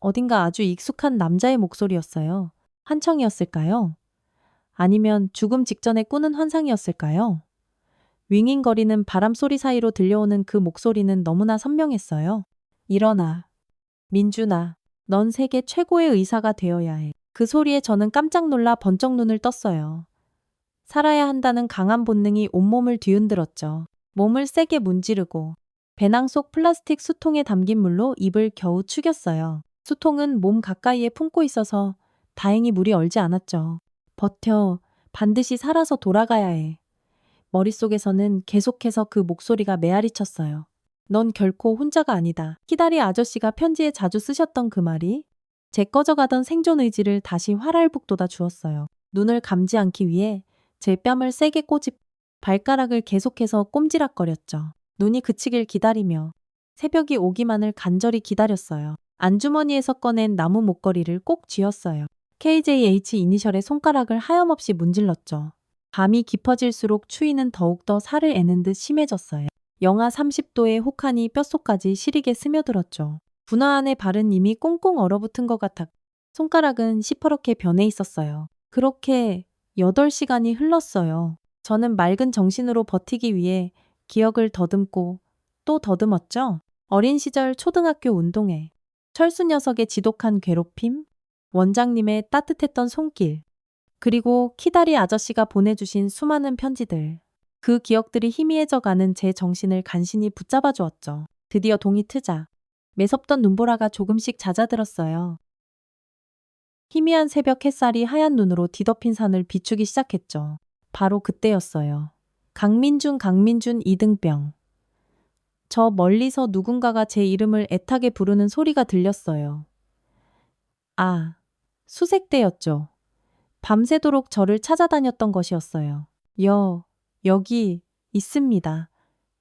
어딘가 아주 익숙한 남자의 목소리였어요. 한청이었을까요? 아니면 죽음 직전에 꾸는 환상이었을까요? 윙윙거리는 바람 소리 사이로 들려오는 그 목소리는 너무나 선명했어요. 일어나. 민준아, 넌 세계 최고의 의사가 되어야 해. 그 소리에 저는 깜짝 놀라 번쩍 눈을 떴어요. 살아야 한다는 강한 본능이 온몸을 뒤흔들었죠. 몸을 세게 문지르고 배낭 속 플라스틱 수통에 담긴 물로 입을 겨우 축였어요. 수통은 몸 가까이에 품고 있어서 다행히 물이 얼지 않았죠. 버텨. 반드시 살아서 돌아가야 해. 머릿속에서는 계속해서 그 목소리가 메아리쳤어요. 넌 결코 혼자가 아니다. 키다리 아저씨가 편지에 자주 쓰셨던 그 말이 제 꺼져가던 생존 의지를 다시 활활북 돋아주었어요. 눈을 감지 않기 위해 제 뺨을 세게 꼬집 발가락을 계속해서 꼼지락거렸죠. 눈이 그치길 기다리며 새벽이 오기만을 간절히 기다렸어요. 안주머니에서 꺼낸 나무 목걸이를 꼭 쥐었어요. KJH 이니셜의 손가락을 하염없이 문질렀죠. 밤이 깊어질수록 추위는 더욱더 살을 애는 듯 심해졌어요. 영하 30도의 혹한이 뼛속까지 시리게 스며들었죠. 분화 안의 발은 이미 꽁꽁 얼어붙은 것 같아 손가락은 시퍼렇게 변해 있었어요. 그렇게 8시간이 흘렀어요. 저는 맑은 정신으로 버티기 위해 기억을 더듬고 또 더듬었죠. 어린 시절 초등학교 운동회, 철수 녀석의 지독한 괴롭힘, 원장님의 따뜻했던 손길, 그리고 키다리 아저씨가 보내주신 수많은 편지들. 그 기억들이 희미해져가는 제 정신을 간신히 붙잡아 주었죠. 드디어 동이 트자 매섭던 눈보라가 조금씩 잦아들었어요. 희미한 새벽 햇살이 하얀 눈으로 뒤덮인 산을 비추기 시작했죠. 바로 그때였어요. 강민준 2등병. 저 멀리서 누군가가 제 이름을 애타게 부르는 소리가 들렸어요. 아, 수색대였죠. 밤새도록 저를 찾아다녔던 것이었어요. 여기 있습니다.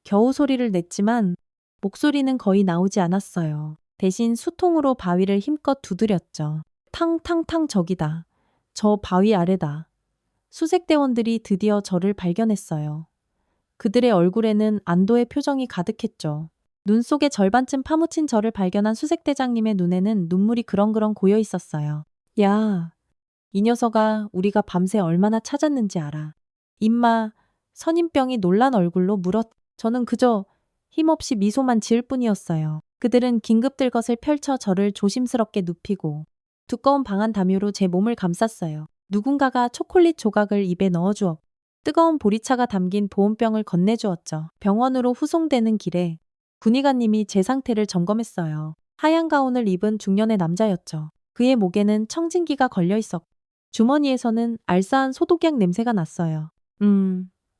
겨우 소리를 냈지만 목소리는 거의 나오지 않았어요. 대신 수통으로 바위를 힘껏 두드렸죠. 탕탕탕 저기다. 저 바위 아래다. 수색대원들이 드디어 저를 발견했어요. 그들의 얼굴에는 안도의 표정이 가득했죠. 눈 속에 절반쯤 파묻힌 저를 발견한 수색대장님의 눈에는 눈물이 그렁그렁 고여 있었어요. 야, 이 녀석아, 우리가 밤새 얼마나 찾았는지 알아. 임마, 선임병이 놀란 얼굴로 물었. 저는 그저 힘없이 미소만 지을 뿐이었어요. 그들은 긴급들 것을 펼쳐 저를 조심스럽게 눕히고 두꺼운 방한 담요로 제 몸을 감쌌어요. 누군가가 초콜릿 조각을 입에 넣어주었고 뜨거운 보리차가 담긴 보온병을 건네주었죠. 병원으로 후송되는 길에 군의관님이 제 상태를 점검했어요. 하얀 가운을 입은 중년의 남자였죠. 그의 목에는 청진기가 걸려 있었고 주머니에서는 알싸한 소독약 냄새가 났어요.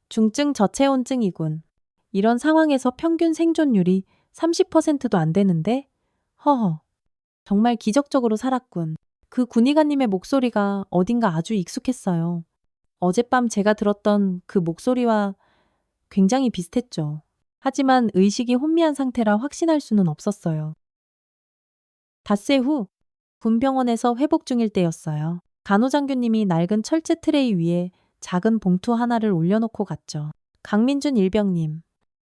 중증 저체온증이군. 이런 상황에서 평균 생존율이 30%도 안 되는데? 허허. 정말 기적적으로 살았군. 그 군의관님의 목소리가 어딘가 아주 익숙했어요. 어젯밤 제가 들었던 그 목소리와 굉장히 비슷했죠. 하지만 의식이 혼미한 상태라 확신할 수는 없었어요. 닷새 후 군병원에서 회복 중일 때였어요. 간호장교님이 낡은 철제 트레이 위에 작은 봉투 하나를 올려놓고 갔죠. 강민준 일병님,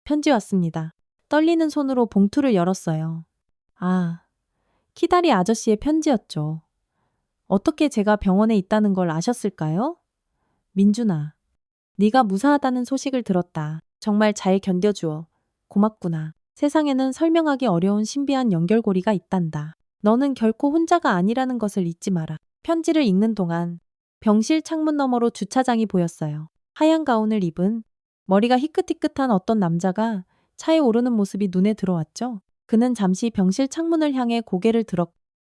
편지 왔습니다. 떨리는 손으로 봉투를 열었어요. 아, 키다리 아저씨의 편지였죠. 어떻게 제가 병원에 있다는 걸 아셨을까요? 민준아, 네가 무사하다는 소식을 들었다. 정말 잘 견뎌주어. 고맙구나. 세상에는 설명하기 어려운 신비한 연결고리가 있단다. 너는 결코 혼자가 아니라는 것을 잊지 마라. 편지를 읽는 동안 병실 창문 너머로 주차장이 보였어요. 하얀 가운을 입은 머리가 희끗희끗한 어떤 남자가 차에 오르는 모습이 눈에 들어왔죠. 그는 잠시 병실 창문을 향해 고개를 들었.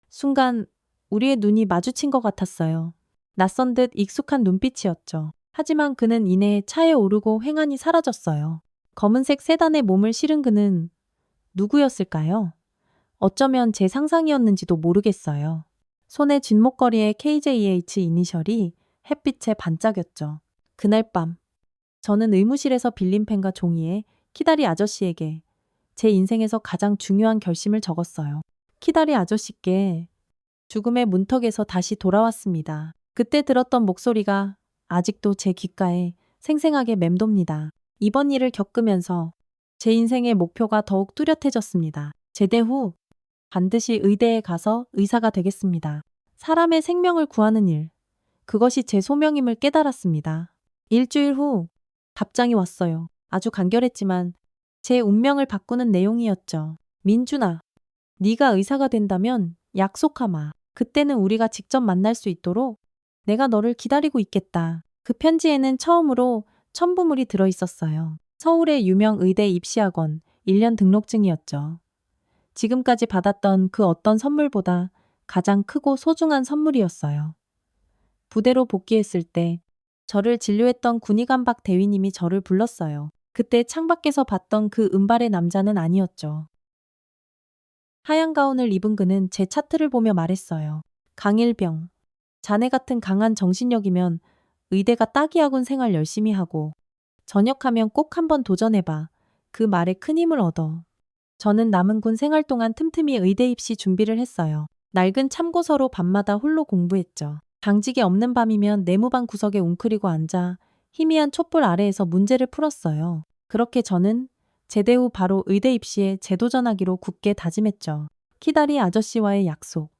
순간 우리의 눈이 마주친 것 같았어요. 낯선 듯 익숙한 눈빛이었죠. 하지만 그는 이내 차에 오르고 횡하니 사라졌어요. 검은색 세단에 몸을 실은 그는 누구였을까요? 어쩌면 제 상상이었는지도 모르겠어요. 손에 뒷목걸이에 KJH 이니셜이 햇빛에 반짝였죠. 그날 밤 저는 의무실에서 빌린 펜과 종이에 키다리 아저씨에게 제 인생에서 가장 중요한 결심을 적었어요. 키다리 아저씨께 죽음의 문턱에서 다시 돌아왔습니다. 그때 들었던 목소리가 아직도 제 귓가에 생생하게 맴돕니다. 이번 일을 겪으면서 제 인생의 목표가 더욱 뚜렷해졌습니다. 제대 후 반드시 의대에 가서 의사가 되겠습니다. 사람의 생명을 구하는 일, 그것이 제 소명임을 깨달았습니다. 일주일 후 답장이 왔어요. 아주 간결했지만 제 운명을 바꾸는 내용이었죠. 민준아, 네가 의사가 된다면 약속하마. 그때는 우리가 직접 만날 수 있도록 내가 너를 기다리고 있겠다. 그 편지에는 처음으로 첨부물이 들어 있었어요. 서울의 유명 의대 입시학원 1년 등록증이었죠. 지금까지 받았던 그 어떤 선물보다 가장 크고 소중한 선물이었어요. 부대로 복귀했을 때 저를 진료했던 군의관 박 대위님이 저를 불렀어요. 그때 창밖에서 봤던 그 은발의 남자는 아니었죠. 하얀 가운을 입은 그는 제 차트를 보며 말했어요. 강일병, 자네 같은 강한 정신력이면 의대가 딱이야군. 생활 열심히 하고 전역하면 꼭 한번 도전해봐. 그 말에 큰 힘을 얻어. 저는 남은 군 생활 동안 틈틈이 의대 입시 준비를 했어요. 낡은 참고서로 밤마다 홀로 공부했죠. 당직이 없는 밤이면 내무반 구석에 웅크리고 앉아 희미한 촛불 아래에서 문제를 풀었어요. 그렇게 저는 제대 후 바로 의대 입시에 재도전하기로 굳게 다짐했죠. 키다리 아저씨와의 약속,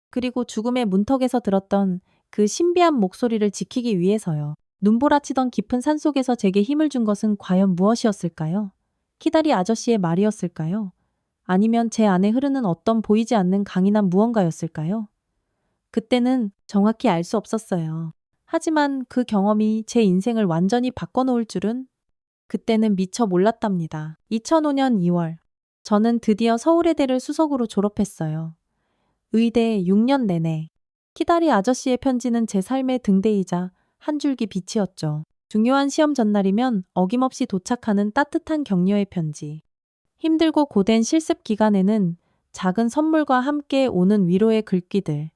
그리고 죽음의 문턱에서 들었던 그 신비한 목소리를 지키기 위해서요. 눈보라치던 깊은 산속에서 제게 힘을 준 것은 과연 무엇이었을까요? 키다리 아저씨의 말이었을까요? 아니면 제 안에 흐르는 어떤 보이지 않는 강인한 무언가였을까요? 그때는 정확히 알 수 없었어요. 하지만 그 경험이 제 인생을 완전히 바꿔놓을 줄은 그때는 미처 몰랐답니다. 2005년 2월, 저는 드디어 서울의대를 수석으로 졸업했어요. 의대 6년 내내 키다리 아저씨의 편지는 제 삶의 등대이자 한 줄기 빛이었죠. 중요한 시험 전날이면 어김없이 도착하는 따뜻한 격려의 편지. 힘들고 고된 실습 기간에는 작은 선물과 함께 오는 위로의 글귀들.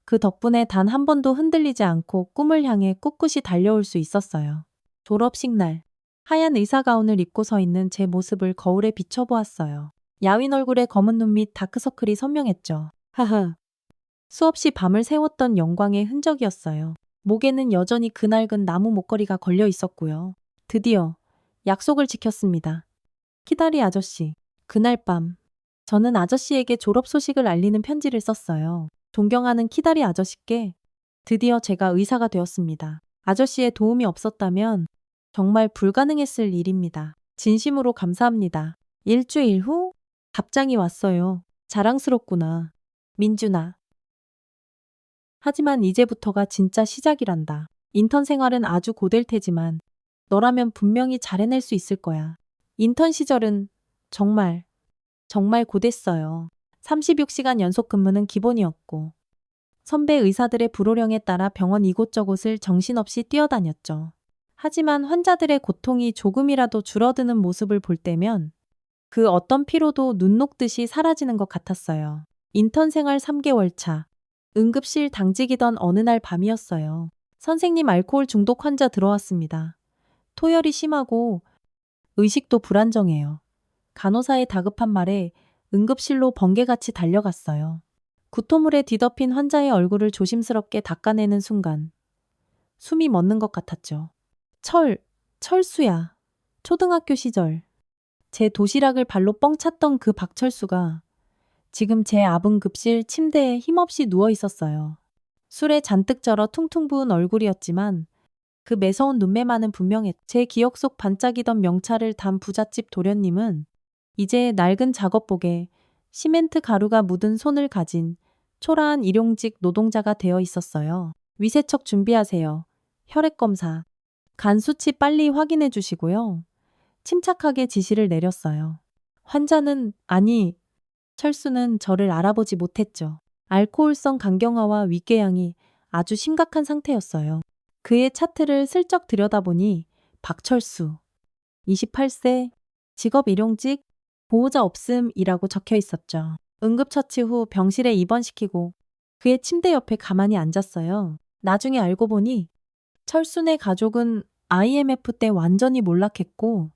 그 덕분에 단 한 번도 흔들리지 않고 꿈을 향해 꿋꿋이 달려올 수 있었어요. 졸업식 날, 하얀 의사가운을 입고 서 있는 제 모습을 거울에 비춰보았어요. 야윈 얼굴에 검은 눈 및 다크서클이 선명했죠. 하하. 수없이 밤을 새웠던 영광의 흔적이었어요. 목에는 여전히 그 낡은 나무 목걸이가 걸려 있었고요. 드디어 약속을 지켰습니다. 키다리 아저씨. 그날 밤, 저는 아저씨에게 졸업 소식을 알리는 편지를 썼어요. 존경하는 키다리 아저씨께 드디어 제가 의사가 되었습니다. 아저씨의 도움이 없었다면 정말 불가능했을 일입니다. 진심으로 감사합니다. 일주일 후 답장이 왔어요. 자랑스럽구나. 민준아. 하지만 이제부터가 진짜 시작이란다. 인턴 생활은 아주 고될 테지만 너라면 분명히 잘 해낼 수 있을 거야. 인턴 시절은 정말 고됐어요. 36시간 연속 근무는 기본이었고 선배 의사들의 불호령에 따라 병원 이곳저곳을 정신없이 뛰어다녔죠. 하지만 환자들의 고통이 조금이라도 줄어드는 모습을 볼 때면 그 어떤 피로도 눈 녹듯이 사라지는 것 같았어요. 인턴 생활 3개월 차. 응급실 당직이던 어느 날 밤이었어요. 선생님, 알코올 중독 환자 들어왔습니다. 토열이 심하고 의식도 불안정해요. 간호사의 다급한 말에 응급실로 번개같이 달려갔어요. 구토물에 뒤덮인 환자의 얼굴을 조심스럽게 닦아내는 순간 숨이 멎는 것 같았죠. 철수야. 초등학교 시절 제 도시락을 발로 뻥 찼던 그 박철수가 지금 제 아분급실 침대에 힘없이 누워 있었어요. 술에 잔뜩 절어 퉁퉁 부은 얼굴이었지만 그 매서운 눈매만은 제 기억 속 반짝이던 명찰을 단 부잣집 도련님은 이제 낡은 작업복에 시멘트 가루가 묻은 손을 가진 초라한 일용직 노동자가 되어 있었어요. 위세척 준비하세요. 혈액검사. 간 수치 빨리 확인해 주시고요. 침착하게 지시를 내렸어요. 환자는 철수는 저를 알아보지 못했죠. 알코올성 간경화와 위궤양이 아주 심각한 상태였어요. 그의 차트를 슬쩍 들여다보니 박철수, 28세, 직업 일용직, 보호자 없음이라고 적혀 있었죠. 응급처치 후 병실에 입원시키고 그의 침대 옆에 가만히 앉았어요. 나중에 알고 보니 철순의 가족은 IMF 때 완전히 몰락했고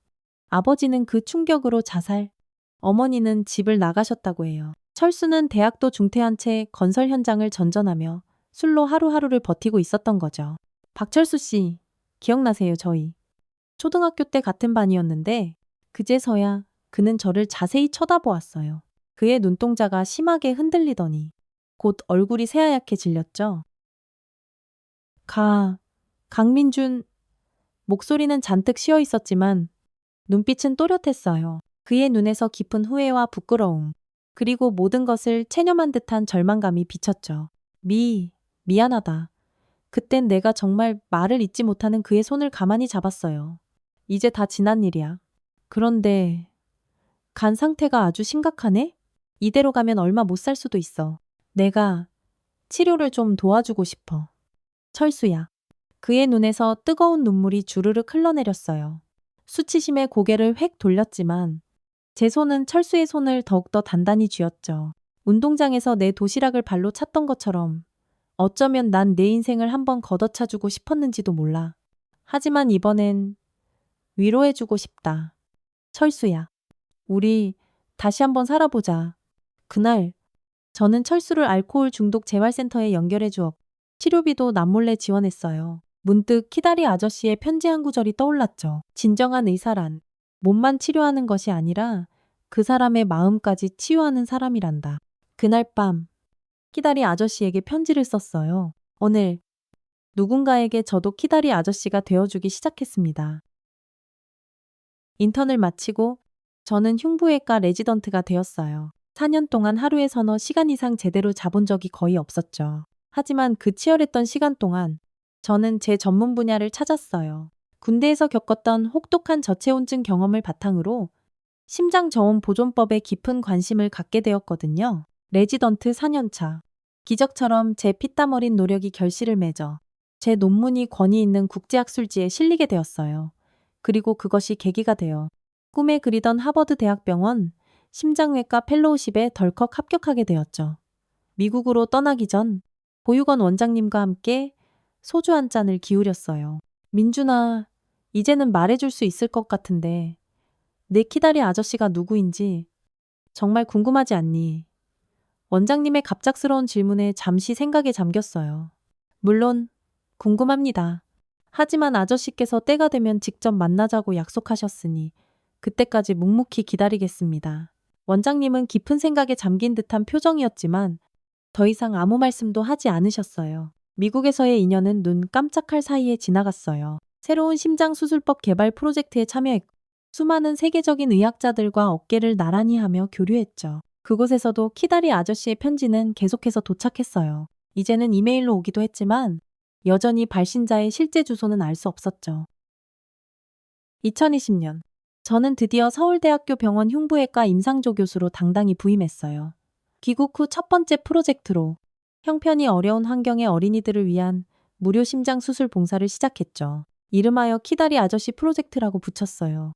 아버지는 그 충격으로 자살, 어머니는 집을 나가셨다고 해요. 철수는 대학도 중퇴한 채 건설 현장을 전전하며 술로 하루하루를 버티고 있었던 거죠. 박철수 씨, 기억나세요, 저희? 초등학교 때 같은 반이었는데 그제서야 그는 저를 자세히 쳐다보았어요. 그의 눈동자가 심하게 흔들리더니 곧 얼굴이 새하얗게 질렸죠. 강민준. 목소리는 잔뜩 쉬어 있었지만 눈빛은 또렷했어요. 그의 눈에서 깊은 후회와 부끄러움, 그리고 모든 것을 체념한 듯한 절망감이 비쳤죠. 미안하다. 그땐 내가 정말 말을 잇지 못하는 그의 손을 가만히 잡았어요. 이제 다 지난 일이야. 그런데 간 상태가 아주 심각하네? 이대로 가면 얼마 못 살 수도 있어. 내가 치료를 좀 도와주고 싶어. 철수야. 그의 눈에서 뜨거운 눈물이 주르륵 흘러내렸어요. 수치심에 고개를 획 돌렸지만 제 손은 철수의 손을 더욱더 단단히 쥐었죠. 운동장에서 내 도시락을 발로 찼던 것처럼 어쩌면 난 내 인생을 한번 걷어차주고 싶었는지도 몰라. 하지만 이번엔 위로해주고 싶다. 철수야. 우리 다시 한번 살아보자. 그날 저는 철수를 알코올 중독 재활센터에 연결해 주었고 치료비도 남몰래 지원했어요. 문득 키다리 아저씨의 편지 한 구절이 떠올랐죠. 진정한 의사란 몸만 치료하는 것이 아니라 그 사람의 마음까지 치유하는 사람이란다. 그날 밤 키다리 아저씨에게 편지를 썼어요. 오늘 누군가에게 저도 키다리 아저씨가 되어주기 시작했습니다. 인턴을 마치고 저는 흉부외과 레지던트가 되었어요. 4년 동안 하루에 서너 시간 이상 제대로 자본 적이 거의 없었죠. 하지만 그 치열했던 시간 동안 저는 제 전문 분야를 찾았어요. 군대에서 겪었던 혹독한 저체온증 경험을 바탕으로 심장저온 보존법에 깊은 관심을 갖게 되었거든요. 레지던트 4년차. 기적처럼 제 피땀 어린 노력이 결실을 맺어 제 논문이 권위 있는 국제학술지에 실리게 되었어요. 그리고 그것이 계기가 되어 꿈에 그리던 하버드 대학병원 심장외과 펠로우십에 덜컥 합격하게 되었죠. 미국으로 떠나기 전 보육원 원장님과 함께 소주 한 잔을 기울였어요. 민준아, 이제는 말해줄 수 있을 것 같은데 내 키다리 아저씨가 누구인지 정말 궁금하지 않니? 원장님의 갑작스러운 질문에 잠시 생각에 잠겼어요. 물론 궁금합니다. 하지만 아저씨께서 때가 되면 직접 만나자고 약속하셨으니 그때까지 묵묵히 기다리겠습니다. 원장님은 깊은 생각에 잠긴 듯한 표정이었지만 더 이상 아무 말씀도 하지 않으셨어요. 미국에서의 인연은 눈 깜짝할 사이에 지나갔어요. 새로운 심장수술법 개발 프로젝트에 참여했고 수많은 세계적인 의학자들과 어깨를 나란히 하며 교류했죠. 그곳에서도 키다리 아저씨의 편지는 계속해서 도착했어요. 이제는 이메일로 오기도 했지만 여전히 발신자의 실제 주소는 알 수 없었죠. 2020년 저는 드디어 서울대학교 병원 흉부외과 임상조 교수로 당당히 부임했어요. 귀국 후 첫 번째 프로젝트로 형편이 어려운 환경의 어린이들을 위한 무료 심장 수술 봉사를 시작했죠. 이름하여 키다리 아저씨 프로젝트라고 붙였어요.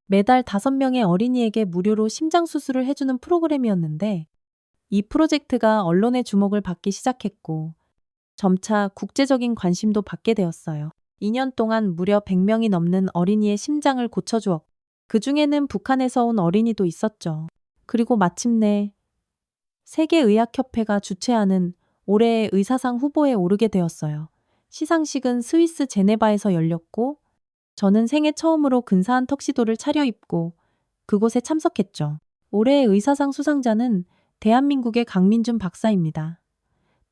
매달 5명의 어린이에게 무료로 심장 수술을 해주는 프로그램이었는데 이 프로젝트가 언론의 주목을 받기 시작했고 점차 국제적인 관심도 받게 되었어요. 2년 동안 무려 100명이 넘는 어린이의 심장을 고쳐주었고 그 중에는 북한에서 온 어린이도 있었죠. 그리고 마침내 세계의학협회가 주최하는 올해의 의사상 후보에 오르게 되었어요. 시상식은 스위스 제네바에서 열렸고 저는 생애 처음으로 근사한 턱시도를 차려입고 그곳에 참석했죠. 올해의 의사상 수상자는 대한민국의 강민준 박사입니다.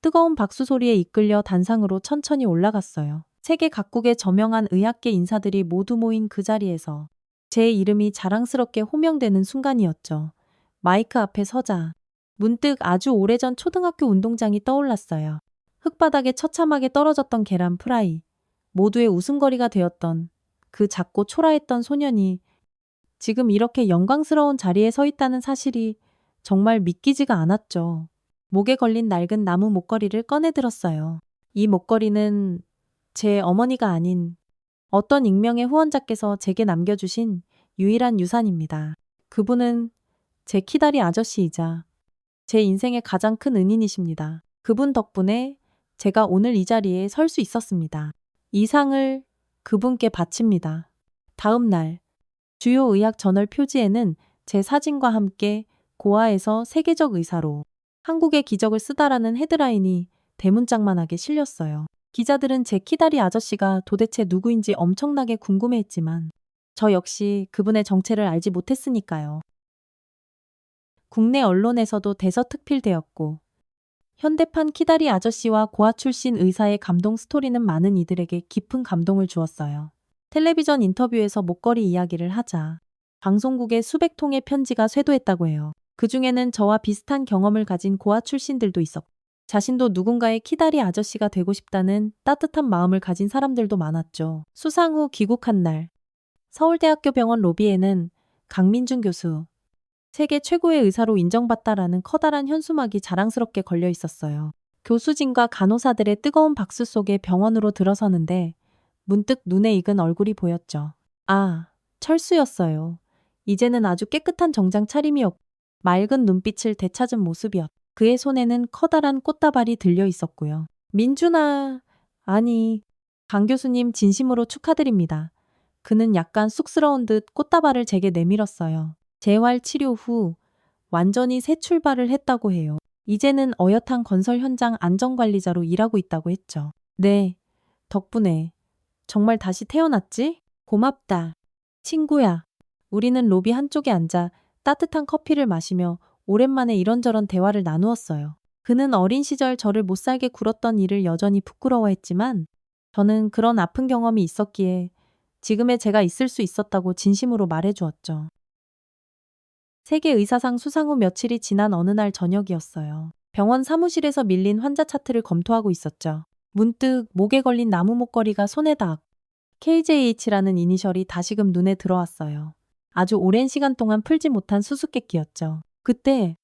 뜨거운 박수 소리에 이끌려 단상으로 천천히 올라갔어요. 세계 각국의 저명한 의학계 인사들이 모두 모인 그 자리에서 제 이름이 자랑스럽게 호명되는 순간이었죠. 마이크 앞에 서자 문득 아주 오래전 초등학교 운동장이 떠올랐어요. 흙바닥에 처참하게 떨어졌던 계란 프라이, 모두의 웃음거리가 되었던 그 작고 초라했던 소년이 지금 이렇게 영광스러운 자리에 서 있다는 사실이 정말 믿기지가 않았죠. 목에 걸린 낡은 나무 목걸이를 꺼내들었어요. 이 목걸이는 제 어머니가 아닌 어떤 익명의 후원자께서 제게 남겨주신 유일한 유산입니다. 그분은 제 키다리 아저씨이자 제 인생의 가장 큰 은인이십니다. 그분 덕분에 제가 오늘 이 자리에 설 수 있었습니다. 이 상을 그분께 바칩니다. 다음 날 주요 의학 저널 표지에는 제 사진과 함께 고아에서 세계적 의사로 한국의 기적을 쓰다라는 헤드라인이 대문짝만하게 실렸어요. 기자들은 제 키다리 아저씨가 도대체 누구인지 엄청나게 궁금해했지만 저 역시 그분의 정체를 알지 못했으니까요. 국내 언론에서도 대서특필되었고 현대판 키다리 아저씨와 고아 출신 의사의 감동 스토리는 많은 이들에게 깊은 감동을 주었어요. 텔레비전 인터뷰에서 목걸이 이야기를 하자 방송국에 수백 통의 편지가 쇄도했다고 해요. 그 중에는 저와 비슷한 경험을 가진 고아 출신들도 있었고 자신도 누군가의 키다리 아저씨가 되고 싶다는 따뜻한 마음을 가진 사람들도 많았죠. 수상 후 귀국한 날 서울대학교 병원 로비에는 강민준 교수, 세계 최고의 의사로 인정받다라는 커다란 현수막이 자랑스럽게 걸려 있었어요. 교수진과 간호사들의 뜨거운 박수 속에 병원으로 들어서는데 문득 눈에 익은 얼굴이 보였죠. 아, 철수였어요. 이제는 아주 깨끗한 정장 차림이었고 맑은 눈빛을 되찾은 모습이었. 그의 손에는 커다란 꽃다발이 들려 있었고요. 민준아, 아니, 강 교수님 진심으로 축하드립니다. 그는 약간 쑥스러운 듯 꽃다발을 제게 내밀었어요. 재활 치료 후 완전히 새 출발을 했다고 해요. 이제는 어엿한 건설 현장 안전관리자로 일하고 있다고 했죠. 네, 덕분에 정말 다시 태어났지? 고맙다. 친구야. 우리는 로비 한쪽에 앉아 따뜻한 커피를 마시며 오랜만에 이런저런 대화를 나누었어요. 그는 어린 시절 저를 못살게 굴었던 일을 여전히 부끄러워했지만 저는 그런 아픈 경험이 있었기에 지금의 제가 있을 수 있었다고 진심으로 말해주었죠. 세계의사상 수상 후 며칠이 지난 어느 날 저녁이었어요. 병원 사무실에서 밀린 환자 차트를 검토하고 있었죠. 문득 목에 걸린 나무 목걸이가 손에 닿았고 KJH라는 이니셜이 다시금 눈에 들어왔어요. 아주 오랜 시간 동안 풀지 못한 수수께끼였죠. 그때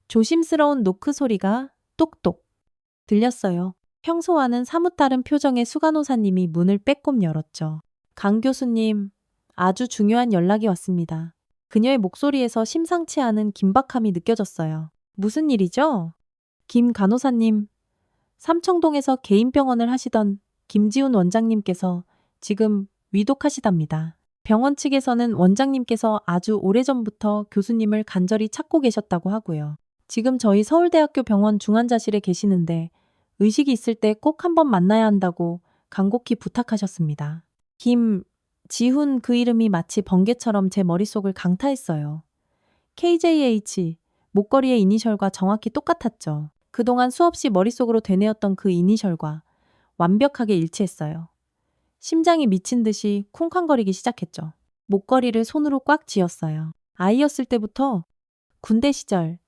조심스러운 노크 소리가 똑똑 들렸어요. 평소와는 사뭇 다른 표정의 수간호사님이 문을 빼꼼 열었죠. 강 교수님, 아주 중요한 연락이 왔습니다. 그녀의 목소리에서 심상치 않은 긴박함이 느껴졌어요. 무슨 일이죠? 김 간호사님, 삼청동에서 개인 병원을 하시던 김지훈 원장님께서 지금 위독하시답니다. 병원 측에서는 원장님께서 아주 오래전부터 교수님을 간절히 찾고 계셨다고 하고요. 지금 저희 서울대학교 병원 중환자실에 계시는데 의식이 있을 때 꼭 한번 만나야 한다고 간곡히 부탁하셨습니다. 김지훈 그 이름이 마치 번개처럼 제 머릿속을 강타했어요. KJH, 목걸이의 이니셜과 정확히 똑같았죠. 그동안 수없이 머릿속으로 되뇌었던 그 이니셜과 완벽하게 일치했어요. 심장이 미친 듯이 쿵쾅거리기 시작했죠. 목걸이를 손으로 꽉 쥐었어요. 아이였을 때부터 군대 시절,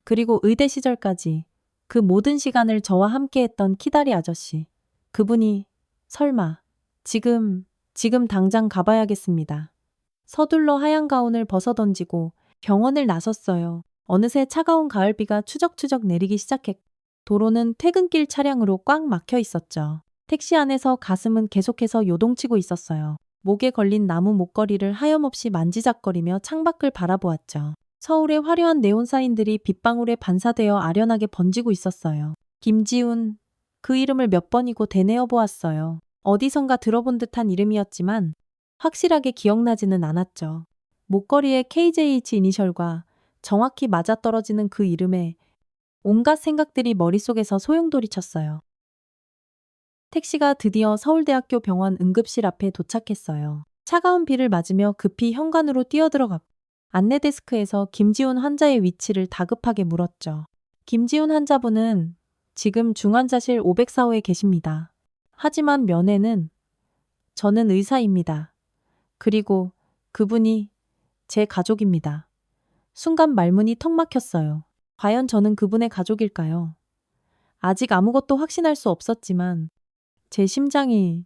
그리고 의대 시절까지 그 모든 시간을 저와 함께했던 키다리 아저씨. 그분이 설마 지금 당장 가봐야겠습니다. 서둘러 하얀 가운을 벗어던지고 병원을 나섰어요. 어느새 차가운 가을비가 추적추적 내리기 시작했고 도로는 퇴근길 차량으로 꽉 막혀 있었죠. 택시 안에서 가슴은 계속해서 요동치고 있었어요. 목에 걸린 나무 목걸이를 하염없이 만지작거리며 창밖을 바라보았죠. 서울의 화려한 네온 사인들이 빗방울에 반사되어 아련하게 번지고 있었어요. 김지훈, 그 이름을 몇 번이고 되뇌어 보았어요. 어디선가 들어본 듯한 이름이었지만 확실하게 기억나지는 않았죠. 목걸이의 KJH 이니셜과 정확히 맞아떨어지는 그 이름에 온갖 생각들이 머릿속에서 소용돌이쳤어요. 택시가 드디어 서울대학교 병원 응급실 앞에 도착했어요. 차가운 비를 맞으며 급히 현관으로 뛰어들어갔고 안내데스크에서 김지훈 환자의 위치를 다급하게 물었죠. 김지훈 환자분은 지금 중환자실 504호에 계십니다. 하지만 면회는 저는 의사입니다. 그리고 그분이 제 가족입니다. 순간 말문이 턱 막혔어요. 과연 저는 그분의 가족일까요? 아직 아무것도 확신할 수 없었지만 제 심장이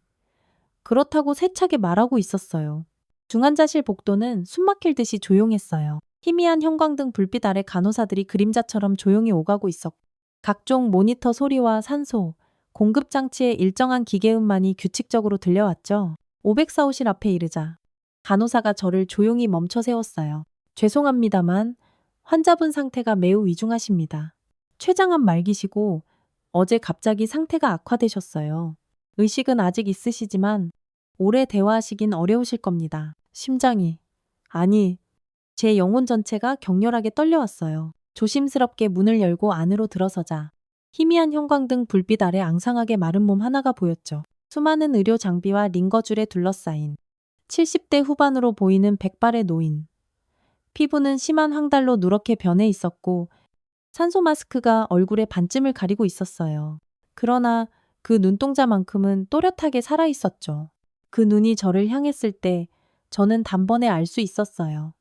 그렇다고 세차게 말하고 있었어요. 중환자실 복도는 숨막힐 듯이 조용했어요. 희미한 형광등 불빛 아래 간호사들이 그림자처럼 조용히 오가고 있었고 각종 모니터 소리와 산소, 공급장치의 일정한 기계음만이 규칙적으로 들려왔죠. 504호실 앞에 이르자 간호사가 저를 조용히 멈춰 세웠어요. 죄송합니다만 환자분 상태가 매우 위중하십니다. 췌장암 말기시고 어제 갑자기 상태가 악화되셨어요. 의식은 아직 있으시지만 오래 대화하시긴 어려우실 겁니다. 심장이, 아니, 제 영혼 전체가 격렬하게 떨려왔어요. 조심스럽게 문을 열고 안으로 들어서자 희미한 형광등 불빛 아래 앙상하게 마른 몸 하나가 보였죠. 수많은 의료 장비와 링거줄에 둘러싸인 70대 후반으로 보이는 백발의 노인. 피부는 심한 황달로 누렇게 변해 있었고 산소 마스크가 얼굴의 반쯤을 가리고 있었어요. 그러나 그 눈동자만큼은 또렷하게 살아있었죠. 그 눈이 저를 향했을 때 저는 단번에 알 수 있었어요.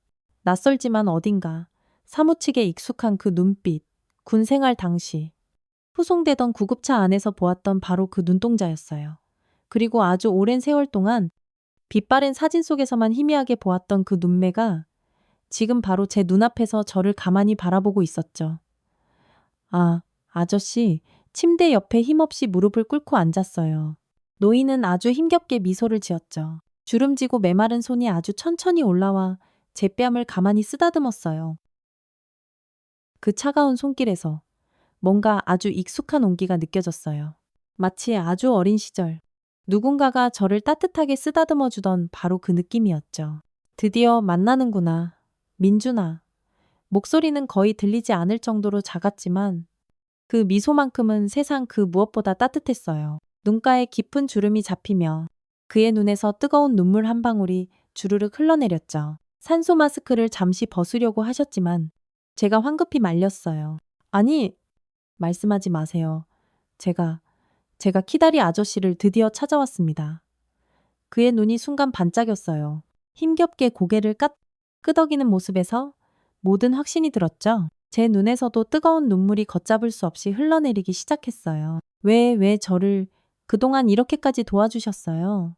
낯설지만 어딘가 사무치게 익숙한 그 눈빛, 군 생활 당시 후송되던 구급차 안에서 보았던 바로 그 눈동자였어요. 그리고 아주 오랜 세월 동안 빛바랜 사진 속에서만 희미하게 보았던 그 눈매가 지금 바로 제 눈앞에서 저를 가만히 바라보고 있었죠. 아, 아저씨, 침대 옆에 힘없이 무릎을 꿇고 앉았어요. 노인은 아주 힘겹게 미소를 지었죠. 주름지고 메마른 손이 아주 천천히 올라와 제 뺨을 가만히 쓰다듬었어요. 그 차가운 손길에서 뭔가 아주 익숙한 온기가 느껴졌어요. 마치 아주 어린 시절 누군가가 저를 따뜻하게 쓰다듬어 주던 바로 그 느낌이었죠. 드디어 만나는구나. 민준아. 목소리는 거의 들리지 않을 정도로 작았지만 그 미소만큼은 세상 그 무엇보다 따뜻했어요. 눈가에 깊은 주름이 잡히며 그의 눈에서 뜨거운 눈물 한 방울이 주르륵 흘러내렸죠. 산소 마스크를 잠시 벗으려고 하셨지만 제가 황급히 말렸어요. 아니, 말씀하지 마세요. 제가 키다리 아저씨를 드디어 찾아왔습니다. 그의 눈이 순간 반짝였어요. 힘겹게 고개를 끄덕이는 모습에서 모든 확신이 들었죠. 제 눈에서도 뜨거운 눈물이 걷잡을 수 없이 흘러내리기 시작했어요. 왜 저를 그동안 이렇게까지 도와주셨어요?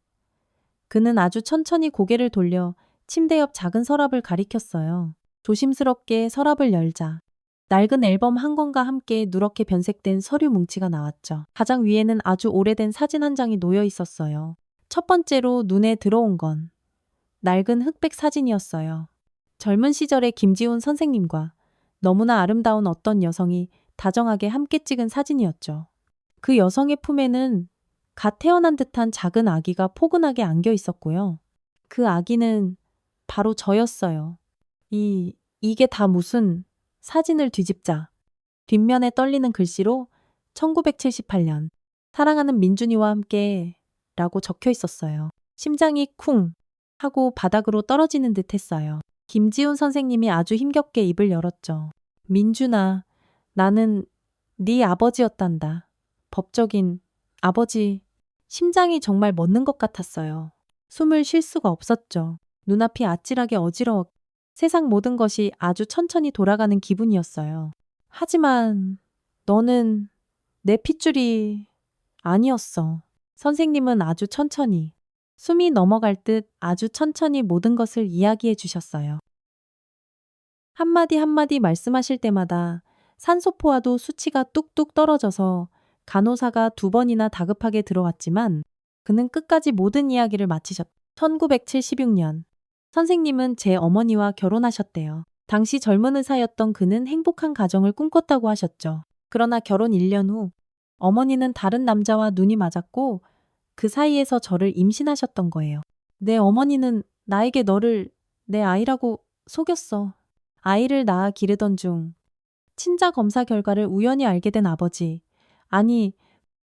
그는 아주 천천히 고개를 돌려 침대 옆 작은 서랍을 가리켰어요. 조심스럽게 서랍을 열자 낡은 앨범 한 권과 함께 누렇게 변색된 서류 뭉치가 나왔죠. 가장 위에는 아주 오래된 사진 한 장이 놓여 있었어요. 첫 번째로 눈에 들어온 건 낡은 흑백 사진이었어요. 젊은 시절의 김지훈 선생님과 너무나 아름다운 어떤 여성이 다정하게 함께 찍은 사진이었죠. 그 여성의 품에는 갓 태어난 듯한 작은 아기가 포근하게 안겨 있었고요. 그 아기는 바로 저였어요. 이게 다 무슨... 사진을 뒤집자 뒷면에 떨리는 글씨로 1978년 사랑하는 민준이와 함께 라고 적혀 있었어요. 심장이 쿵 하고 바닥으로 떨어지는 듯 했어요. 김지훈 선생님이 아주 힘겹게 입을 열었죠. 민준아, 나는 네 아버지였단다. 법적인 아버지. 심장이 정말 멎는 것 같았어요. 숨을 쉴 수가 없었죠. 눈앞이 아찔하게 어지러웠고 세상 모든 것이 아주 천천히 돌아가는 기분이었어요. 하지만 너는 내 핏줄이 아니었어. 선생님은 아주 천천히, 숨이 넘어갈 듯 아주 천천히 모든 것을 이야기해 주셨어요. 한마디 한마디 말씀하실 때마다 산소포화도 수치가 뚝뚝 떨어져서 간호사가 2번이나 다급하게 들어왔지만 그는 끝까지 모든 이야기를 마치셨다. 1976년 선생님은 제 어머니와 결혼하셨대요. 당시 젊은 의사였던 그는 행복한 가정을 꿈꿨다고 하셨죠. 그러나 결혼 1년 후 어머니는 다른 남자와 눈이 맞았고 그 사이에서 저를 임신하셨던 거예요. 내 어머니는 나에게 너를 내 아이라고 속였어. 아이를 낳아 기르던 중 친자 검사 결과를 우연히 알게 된 아버지. 아니,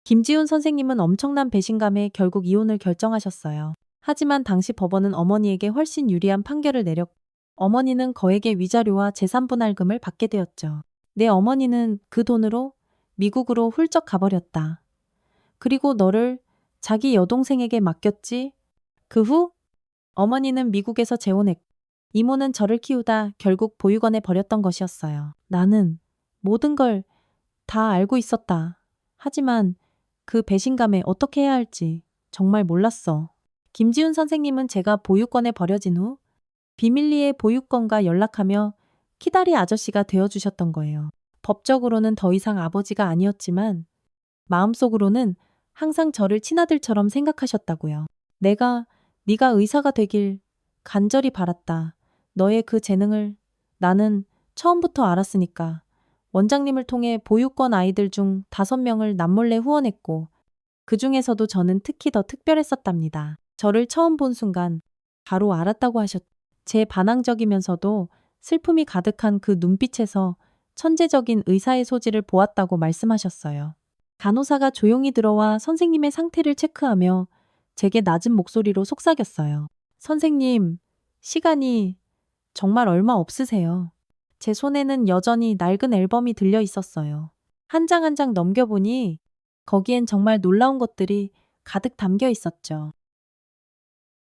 김지훈 선생님은 엄청난 배신감에 결국 이혼을 결정하셨어요. 하지만 당시 법원은 어머니에게 훨씬 유리한 판결을 내렸고 어머니는 거액의 위자료와 재산분할금을 받게 되었죠. 내 어머니는 그 돈으로 미국으로 훌쩍 가버렸다. 그리고 너를 자기 여동생에게 맡겼지. 그 후 어머니는 미국에서 재혼했고 이모는 저를 키우다 결국 보육원에 버렸던 것이었어요. 나는 모든 걸 다 알고 있었다. 하지만 그 배신감에 어떻게 해야 할지 정말 몰랐어. 김지훈 선생님은 제가 보육원에 버려진 후 비밀리에 보육원과 연락하며 키다리 아저씨가 되어주셨던 거예요. 법적으로는 더 이상 아버지가 아니었지만 마음속으로는 항상 저를 친아들처럼 생각하셨다고요. 네가 의사가 되길 간절히 바랐다. 너의 그 재능을 나는 처음부터 알았으니까. 원장님을 통해 보육원 아이들 중 5명을 남몰래 후원했고 그 중에서도 저는 특히 더 특별했었답니다. 저를 처음 본 순간 바로 알았다고 하셨죠. 제 반항적이면서도 슬픔이 가득한 그 눈빛에서 천재적인 의사의 소질을 보았다고 말씀하셨어요. 간호사가 조용히 들어와 선생님의 상태를 체크하며 제게 낮은 목소리로 속삭였어요. 선생님, 시간이 정말 얼마 없으세요. 제 손에는 여전히 낡은 앨범이 들려 있었어요. 한 장 한 장 넘겨보니 거기엔 정말 놀라운 것들이 가득 담겨 있었죠.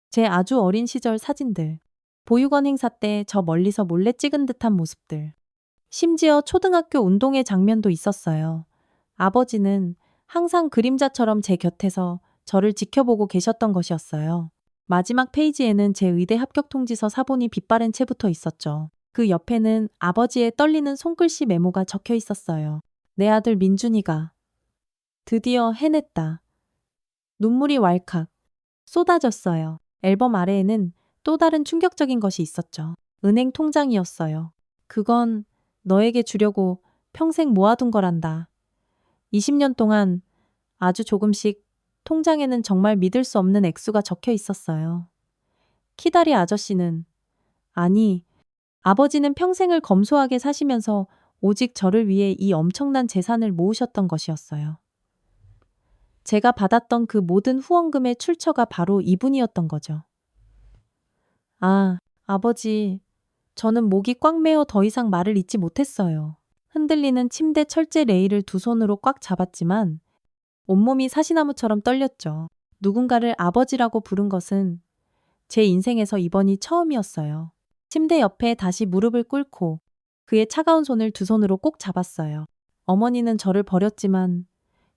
제 아주 어린 시절 사진들, 보육원 행사 때 저 멀리서 몰래 찍은 듯한 모습들, 심지어 초등학교 운동회 장면도 있었어요. 아버지는 항상 그림자처럼 제 곁에서 저를 지켜보고 계셨던 것이었어요. 마지막 페이지에는 제 의대 합격 통지서 사본이 빗바랜 채 붙어 있었죠. 그 옆에는 아버지의 떨리는 손글씨 메모가 적혀 있었어요. 내 아들 민준이가 드디어 해냈다. 눈물이 왈칵 쏟아졌어요. 앨범 아래에는 또 다른 충격적인 것이 있었죠. 은행 통장이었어요. 그건 너에게 주려고 평생 모아둔 거란다. 20년 동안 아주 조금씩 통장에는 정말 믿을 수 없는 액수가 적혀 있었어요. 키다리 아저씨는, 아니, 아버지는 평생을 검소하게 사시면서 오직 저를 위해 이 엄청난 재산을 모으셨던 것이었어요. 제가 받았던 그 모든 후원금의 출처가 바로 이분이었던 거죠. 아, 아버지, 저는 목이 꽉 메어 더 이상 말을 잇지 못했어요. 흔들리는 침대 철제 레일을 두 손으로 꽉 잡았지만 온몸이 사시나무처럼 떨렸죠. 누군가를 아버지라고 부른 것은 제 인생에서 이번이 처음이었어요. 침대 옆에 다시 무릎을 꿇고 그의 차가운 손을 두 손으로 꼭 잡았어요. 어머니는 저를 버렸지만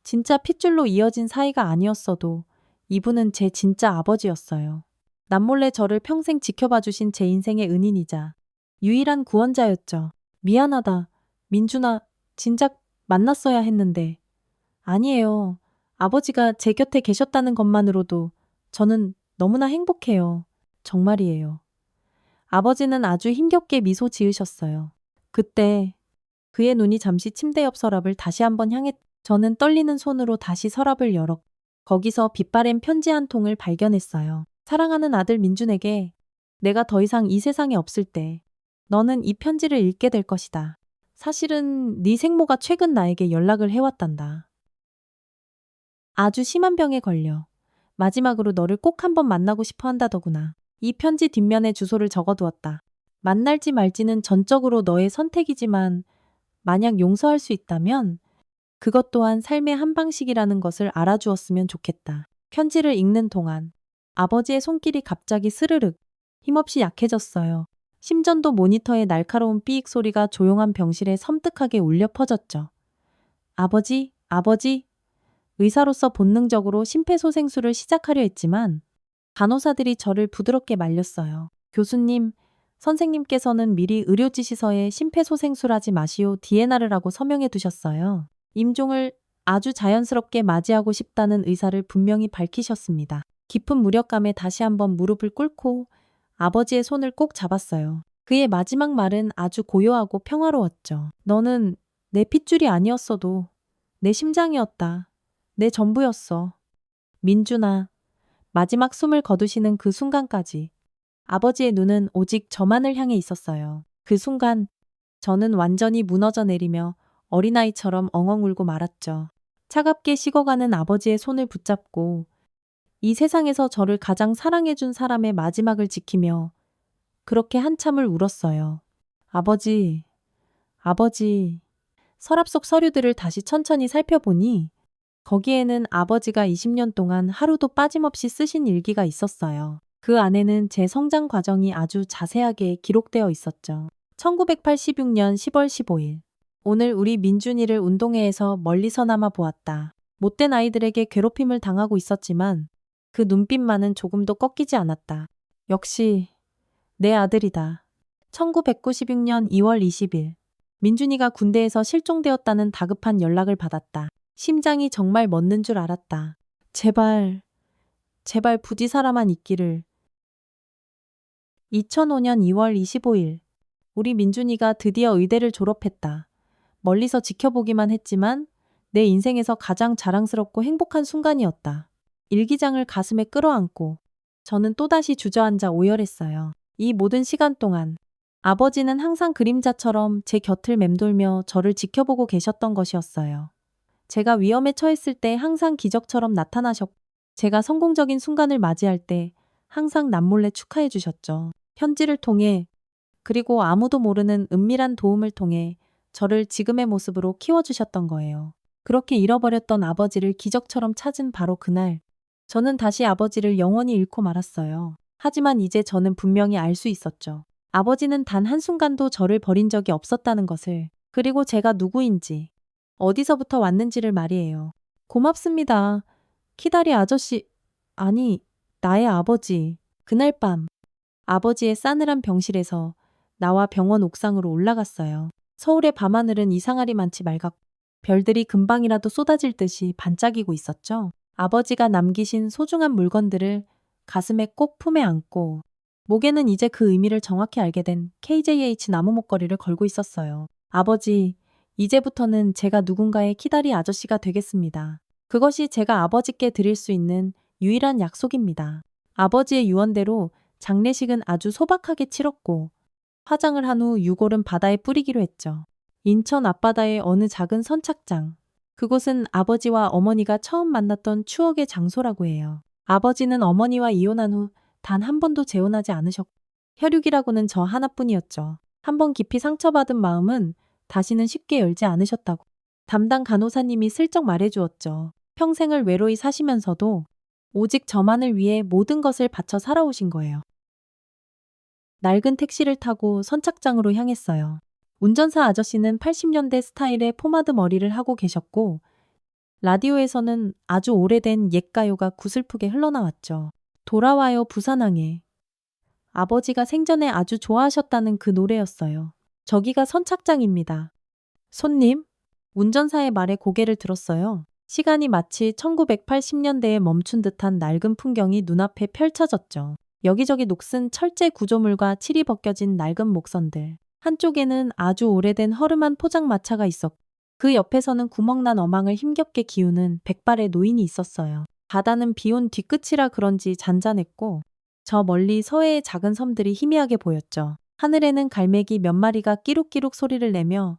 진짜 핏줄로 이어진 사이가 아니었어도 이분은 제 진짜 아버지였어요. 남몰래 저를 평생 지켜봐 주신 제 인생의 은인이자 유일한 구원자였죠. 미안하다. 민준아, 진작 만났어야 했는데. 아니에요. 아버지가 제 곁에 계셨다는 것만으로도 저는 너무나 행복해요. 정말이에요. 아버지는 아주 힘겹게 미소 지으셨어요. 그때 그의 눈이 잠시 침대 옆 서랍을 다시 한번 저는 떨리는 손으로 다시 서랍을 열었고 거기서 빛바랜 편지 한 통을 발견했어요. 사랑하는 아들 민준에게 내가 더 이상 이 세상에 없을 때 너는 이 편지를 읽게 될 것이다. 사실은 네 생모가 최근 나에게 연락을 해왔단다. 아주 심한 병에 걸려 마지막으로 너를 꼭 한번 만나고 싶어 한다더구나. 이 편지 뒷면에 주소를 적어두었다. 만날지 말지는 전적으로 너의 선택이지만 만약 용서할 수 있다면 그것 또한 삶의 한 방식이라는 것을 알아주었으면 좋겠다. 편지를 읽는 동안 아버지의 손길이 갑자기 스르륵 힘없이 약해졌어요. 심전도 모니터의 날카로운 삐익 소리가 조용한 병실에 섬뜩하게 울려 퍼졌죠. 아버지, 아버지. 의사로서 본능적으로 심폐소생술을 시작하려 했지만 간호사들이 저를 부드럽게 말렸어요. 교수님, 선생님께서는 미리 의료지시서에 심폐소생술하지 마시오 DNR이라고 서명해 두셨어요. 임종을 아주 자연스럽게 맞이하고 싶다는 의사를 분명히 밝히셨습니다. 깊은 무력감에 다시 한번 무릎을 꿇고 아버지의 손을 꼭 잡았어요. 그의 마지막 말은 아주 고요하고 평화로웠죠. 너는 내 핏줄이 아니었어도 내 심장이었다. 내 전부였어. 민준아. 마지막 숨을 거두시는 그 순간까지 아버지의 눈은 오직 저만을 향해 있었어요. 그 순간 저는 완전히 무너져 내리며 어린아이처럼 엉엉 울고 말았죠. 차갑게 식어가는 아버지의 손을 붙잡고 이 세상에서 저를 가장 사랑해준 사람의 마지막을 지키며 그렇게 한참을 울었어요. 아버지, 아버지. 서랍 속 서류들을 다시 천천히 살펴보니 거기에는 아버지가 20년 동안 하루도 빠짐없이 쓰신 일기가 있었어요. 그 안에는 제 성장 과정이 아주 자세하게 기록되어 있었죠. 1986년 10월 15일. 오늘 우리 민준이를 운동회에서 멀리서나마 보았다. 못된 아이들에게 괴롭힘을 당하고 있었지만 그 눈빛만은 조금도 꺾이지 않았다. 역시 내 아들이다. 1996년 2월 20일. 민준이가 군대에서 실종되었다는 다급한 연락을 받았다. 심장이 정말 멎는 줄 알았다. 제발, 제발 부디 살아만 있기를. 2005년 2월 25일. 우리 민준이가 드디어 의대를 졸업했다. 멀리서 지켜보기만 했지만 내 인생에서 가장 자랑스럽고 행복한 순간이었다. 일기장을 가슴에 끌어안고 저는 또다시 주저앉아 오열했어요. 이 모든 시간 동안 아버지는 항상 그림자처럼 제 곁을 맴돌며 저를 지켜보고 계셨던 것이었어요. 제가 위험에 처했을 때 항상 기적처럼 나타나셨고 제가 성공적인 순간을 맞이할 때 항상 남몰래 축하해 주셨죠. 편지를 통해 그리고 아무도 모르는 은밀한 도움을 통해 저를 지금의 모습으로 키워주셨던 거예요. 그렇게 잃어버렸던 아버지를 기적처럼 찾은 바로 그날 저는 다시 아버지를 영원히 잃고 말았어요. 하지만 이제 저는 분명히 알 수 있었죠. 아버지는 단 한순간도 저를 버린 적이 없었다는 것을, 그리고 제가 누구인지, 어디서부터 왔는지를 말이에요. 고맙습니다. 키다리 아저씨, 아니, 나의 아버지. 그날 밤, 아버지의 싸늘한 병실에서 나와 병원 옥상으로 올라갔어요. 서울의 밤하늘은 이상하리 많지 맑았고 별들이 금방이라도 쏟아질 듯이 반짝이고 있었죠. 아버지가 남기신 소중한 물건들을 가슴에 꼭 품에 안고 목에는 이제 그 의미를 정확히 알게 된 KJH 나무 목걸이를 걸고 있었어요. 아버지, 이제부터는 제가 누군가의 키다리 아저씨가 되겠습니다. 그것이 제가 아버지께 드릴 수 있는 유일한 약속입니다. 아버지의 유언대로 장례식은 아주 소박하게 치렀고 화장을 한 후 유골은 바다에 뿌리기로 했죠. 인천 앞바다의 어느 작은 선착장. 그곳은 아버지와 어머니가 처음 만났던 추억의 장소라고 해요. 아버지는 어머니와 이혼한 후 단 한 번도 재혼하지 않으셨고 혈육이라고는 저 하나뿐이었죠. 한 번 깊이 상처받은 마음은 다시는 쉽게 열지 않으셨다고 담당 간호사님이 슬쩍 말해주었죠. 평생을 외로이 사시면서도 오직 저만을 위해 모든 것을 바쳐 살아오신 거예요. 낡은 택시를 타고 선착장으로 향했어요. 운전사 아저씨는 80년대 스타일의 포마드 머리를 하고 계셨고 라디오에서는 아주 오래된 옛가요가 구슬프게 흘러나왔죠. 돌아와요 부산항에. 아버지가 생전에 아주 좋아하셨다는 그 노래였어요. 저기가 선착장입니다. 손님? 운전사의 말에 고개를 들었어요. 시간이 마치 1980년대에 멈춘 듯한 낡은 풍경이 눈앞에 펼쳐졌죠. 여기저기 녹슨 철제 구조물과 칠이 벗겨진 낡은 목선들. 한쪽에는 아주 오래된 허름한 포장마차가 있었고 그 옆에서는 구멍난 어망을 힘겹게 기우는 백발의 노인이 있었어요. 바다는 비온 뒤끝이라 그런지 잔잔했고 저 멀리 서해의 작은 섬들이 희미하게 보였죠. 하늘에는 갈매기 몇 마리가 끼룩끼룩 소리를 내며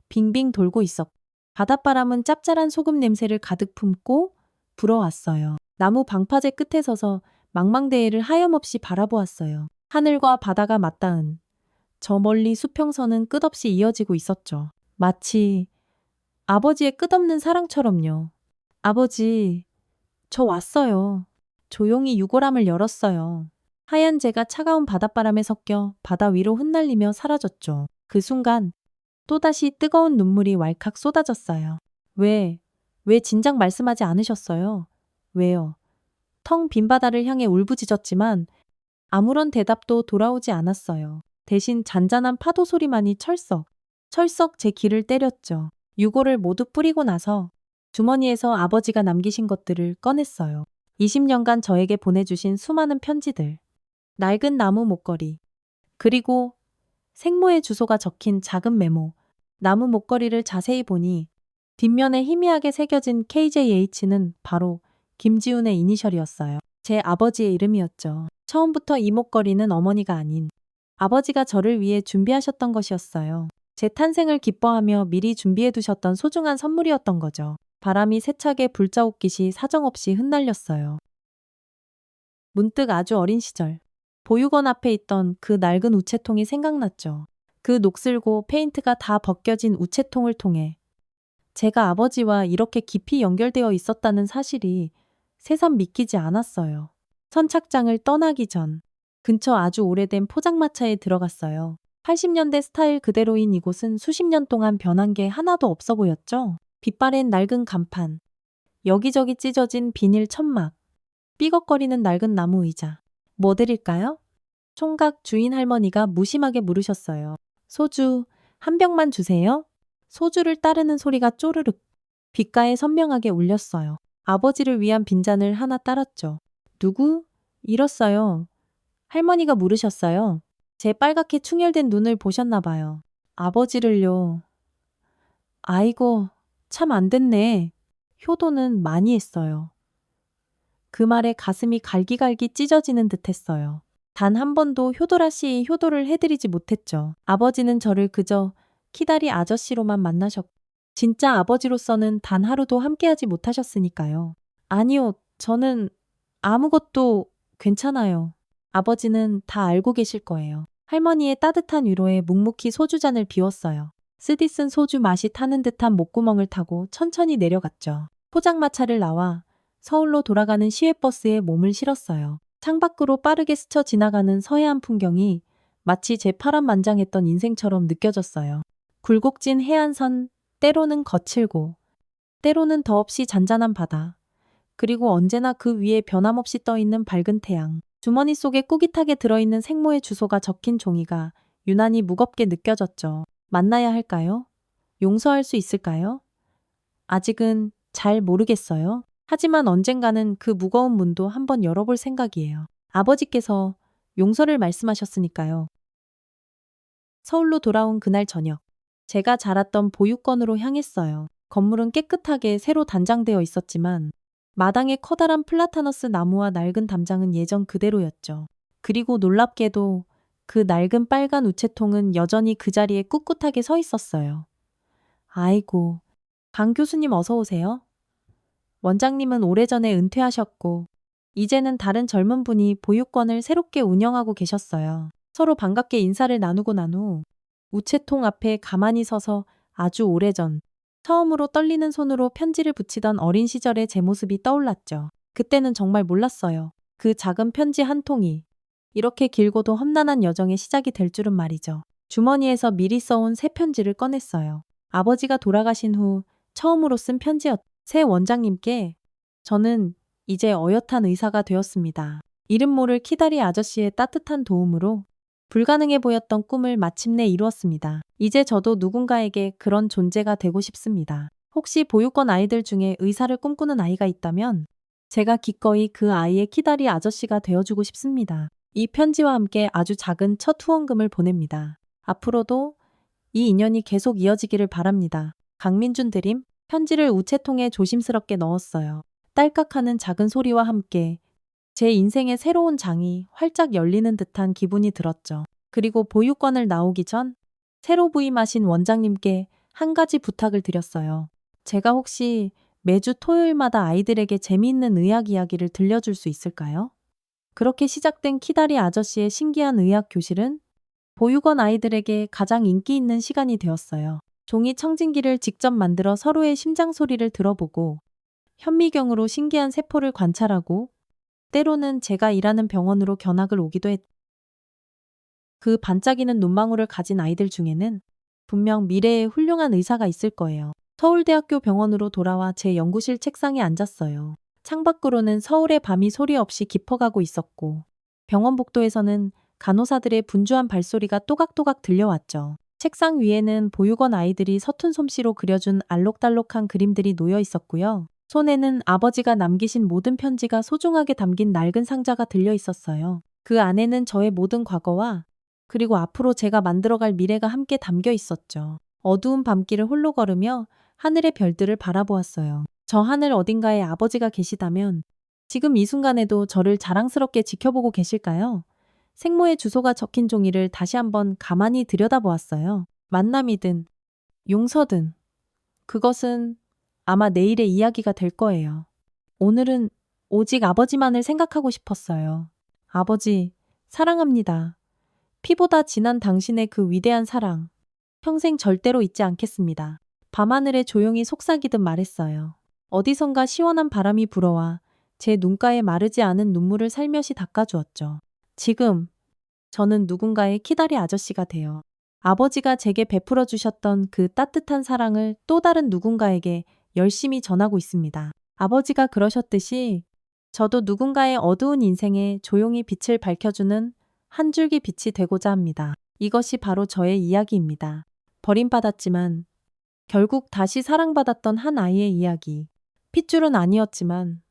빙빙 돌고 있었고 바닷바람은 짭짤한 소금 냄새를 가득 품고 불어왔어요. 나무 방파제 끝에 서서 망망대해를 하염없이 바라보았어요. 하늘과 바다가 맞닿은 저 멀리 수평선은 끝없이 이어지고 있었죠. 마치 아버지의 끝없는 사랑처럼요. 아버지, 저 왔어요. 조용히 유골함을 열었어요. 하얀 재가 차가운 바닷바람에 섞여 바다 위로 흩날리며 사라졌죠. 그 순간 또다시 뜨거운 눈물이 왈칵 쏟아졌어요. 왜 진작 말씀하지 않으셨어요? 왜요? 텅 빈 바다를 향해 울부짖었지만 아무런 대답도 돌아오지 않았어요. 대신 잔잔한 파도 소리만이 철썩 제 귀를 때렸죠. 유골을 모두 뿌리고 나서 주머니에서 아버지가 남기신 것들을 꺼냈어요. 20년간 저에게 보내주신 수많은 편지들, 낡은 나무 목걸이, 그리고 생모의 주소가 적힌 작은 메모. 나무 목걸이를 자세히 보니 뒷면에 희미하게 새겨진 KJH는 바로 김지훈의 이니셜이었어요. 제 아버지의 이름이었죠. 처음부터 이 목걸이는 어머니가 아닌 아버지가 저를 위해 준비하셨던 것이었어요. 제 탄생을 기뻐하며 미리 준비해 두셨던 소중한 선물이었던 거죠. 바람이 세차게 불자옥깃이 사정없이 흩날렸어요. 문득 아주 어린 시절, 보육원 앞에 있던 그 낡은 우체통이 생각났죠. 그 녹슬고 페인트가 다 벗겨진 우체통을 통해 제가 아버지와 이렇게 깊이 연결되어 있었다는 사실이 새삼 믿기지 않았어요. 선착장을 떠나기 전 근처 아주 오래된 포장마차에 들어갔어요. 80년대 스타일 그대로인 이곳은 수십 년 동안 변한 게 하나도 없어 보였죠. 빛바랜 낡은 간판, 여기저기 찢어진 비닐 천막, 삐걱거리는 낡은 나무 의자. 뭐 드릴까요? 총각 주인 할머니가 무심하게 물으셨어요. 소주 한 병만 주세요. 소주를 따르는 소리가 쪼르륵 귓가에 선명하게 울렸어요. 아버지를 위한 빈잔을 하나 따랐죠. 누구? 잃었어요. 할머니가 물으셨어요. 제 빨갛게 충혈된 눈을 보셨나 봐요. 아버지를요. 아이고, 참 안 됐네. 효도는 많이 했어요. 그 말에 가슴이 갈기갈기 찢어지는 듯 했어요. 단 한 번도 효도라 씨의 효도를 해드리지 못했죠. 아버지는 저를 그저 키다리 아저씨로만 만나셨고, 진짜 아버지로서는 단 하루도 함께하지 못하셨으니까요. 아니요, 저는 아무것도 괜찮아요. 아버지는 다 알고 계실 거예요. 할머니의 따뜻한 위로에 묵묵히 소주잔을 비웠어요. 쓰디쓴 소주 맛이 타는 듯한 목구멍을 타고 천천히 내려갔죠. 포장마차를 나와 서울로 돌아가는 시외버스에 몸을 실었어요. 창밖으로 빠르게 스쳐 지나가는 서해안 풍경이 마치 제 파란만장했던 인생처럼 느껴졌어요. 굴곡진 해안선, 때로는 거칠고, 때로는 더없이 잔잔한 바다, 그리고 언제나 그 위에 변함없이 떠있는 밝은 태양. 주머니 속에 꾸깃하게 들어있는 생모의 주소가 적힌 종이가 유난히 무겁게 느껴졌죠. 만나야 할까요? 용서할 수 있을까요? 아직은 잘 모르겠어요. 하지만 언젠가는 그 무거운 문도 한번 열어볼 생각이에요. 아버지께서 용서를 말씀하셨으니까요. 서울로 돌아온 그날 저녁, 제가 자랐던 보육원으로 향했어요. 건물은 깨끗하게 새로 단장되어 있었지만 마당의 커다란 플라타너스 나무와 낡은 담장은 예전 그대로였죠. 그리고 놀랍게도 그 낡은 빨간 우체통은 여전히 그 자리에 꿋꿋하게 서 있었어요. 아이고, 강 교수님 어서 오세요. 원장님은 오래전에 은퇴하셨고 이제는 다른 젊은 분이 보육원을 새롭게 운영하고 계셨어요. 서로 반갑게 인사를 나누고 난 후 우체통 앞에 가만히 서서 아주 오래전 처음으로 떨리는 손으로 편지를 붙이던 어린 시절의 제 모습이 떠올랐죠. 그때는 정말 몰랐어요. 그 작은 편지 한 통이 이렇게 길고도 험난한 여정의 시작이 될 줄은 말이죠. 주머니에서 미리 써온 새 편지를 꺼냈어요. 아버지가 돌아가신 후 처음으로 쓴 편지였. 새 원장님께 저는 이제 어엿한 의사가 되었습니다. 이름 모를 키다리 아저씨의 따뜻한 도움으로 불가능해 보였던 꿈을 마침내 이루었습니다. 이제 저도 누군가에게 그런 존재가 되고 싶습니다. 혹시 보육원 아이들 중에 의사를 꿈꾸는 아이가 있다면 제가 기꺼이 그 아이의 키다리 아저씨가 되어주고 싶습니다. 이 편지와 함께 아주 작은 첫 후원금을 보냅니다. 앞으로도 이 인연이 계속 이어지기를 바랍니다. 강민준 드림. 편지를 우체통에 조심스럽게 넣었어요. 딸깍하는 작은 소리와 함께 제 인생의 새로운 장이 활짝 열리는 듯한 기분이 들었죠. 그리고 보육원을 나오기 전 새로 부임하신 원장님께 한 가지 부탁을 드렸어요. 제가 혹시 매주 토요일마다 아이들에게 재미있는 의학 이야기를 들려줄 수 있을까요? 그렇게 시작된 키다리 아저씨의 신기한 의학 교실은 보육원 아이들에게 가장 인기 있는 시간이 되었어요. 종이 청진기를 직접 만들어 서로의 심장 소리를 들어보고 현미경으로 신기한 세포를 관찰하고 때로는 제가 일하는 병원으로 견학을 오기도 했. 그 반짝이는 눈망울을 가진 아이들 중에는 분명 미래의 훌륭한 의사가 있을 거예요. 서울대학교 병원으로 돌아와 제 연구실 책상에 앉았어요. 창밖으로는 서울의 밤이 소리 없이 깊어가고 있었고 병원 복도에서는 간호사들의 분주한 발소리가 또각또각 들려왔죠. 책상 위에는 보육원 아이들이 서툰 솜씨로 그려준 알록달록한 그림들이 놓여 있었고요. 손에는 아버지가 남기신 모든 편지가 소중하게 담긴 낡은 상자가 들려 있었어요. 그 안에는 저의 모든 과거와 그리고 앞으로 제가 만들어갈 미래가 함께 담겨 있었죠. 어두운 밤길을 홀로 걸으며 하늘의 별들을 바라보았어요. 저 하늘 어딘가에 아버지가 계시다면 지금 이 순간에도 저를 자랑스럽게 지켜보고 계실까요? 생모의 주소가 적힌 종이를 다시 한번 가만히 들여다보았어요. 만남이든 용서든 그것은 아마 내일의 이야기가 될 거예요. 오늘은 오직 아버지만을 생각하고 싶었어요. 아버지, 사랑합니다. 피보다 진한 당신의 그 위대한 사랑. 평생 절대로 잊지 않겠습니다. 밤하늘에 조용히 속삭이듯 말했어요. 어디선가 시원한 바람이 불어와 제 눈가에 마르지 않은 눈물을 살며시 닦아주었죠. 지금 저는 누군가의 키다리 아저씨가 되어 아버지가 제게 베풀어 주셨던 그 따뜻한 사랑을 또 다른 누군가에게 열심히 전하고 있습니다. 아버지가 그러셨듯이 저도 누군가의 어두운 인생에 조용히 빛을 밝혀주는 한 줄기 빛이 되고자 합니다. 이것이 바로 저의 이야기입니다. 버림받았지만 결국 다시 사랑받았던 한 아이의 이야기. 핏줄은 아니었지만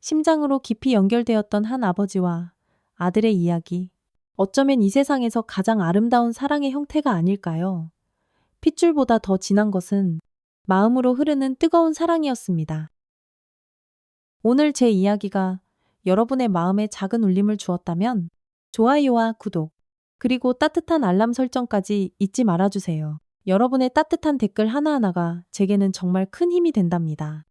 심장으로 깊이 연결되었던 한 아버지와 아들의 이야기. 어쩌면 이 세상에서 가장 아름다운 사랑의 형태가 아닐까요? 핏줄보다 더 진한 것은 마음으로 흐르는 뜨거운 사랑이었습니다. 오늘 제 이야기가 여러분의 마음에 작은 울림을 주었다면 좋아요와 구독, 그리고 따뜻한 알람 설정까지 잊지 말아주세요. 여러분의 따뜻한 댓글 하나하나가 제게는 정말 큰 힘이 된답니다.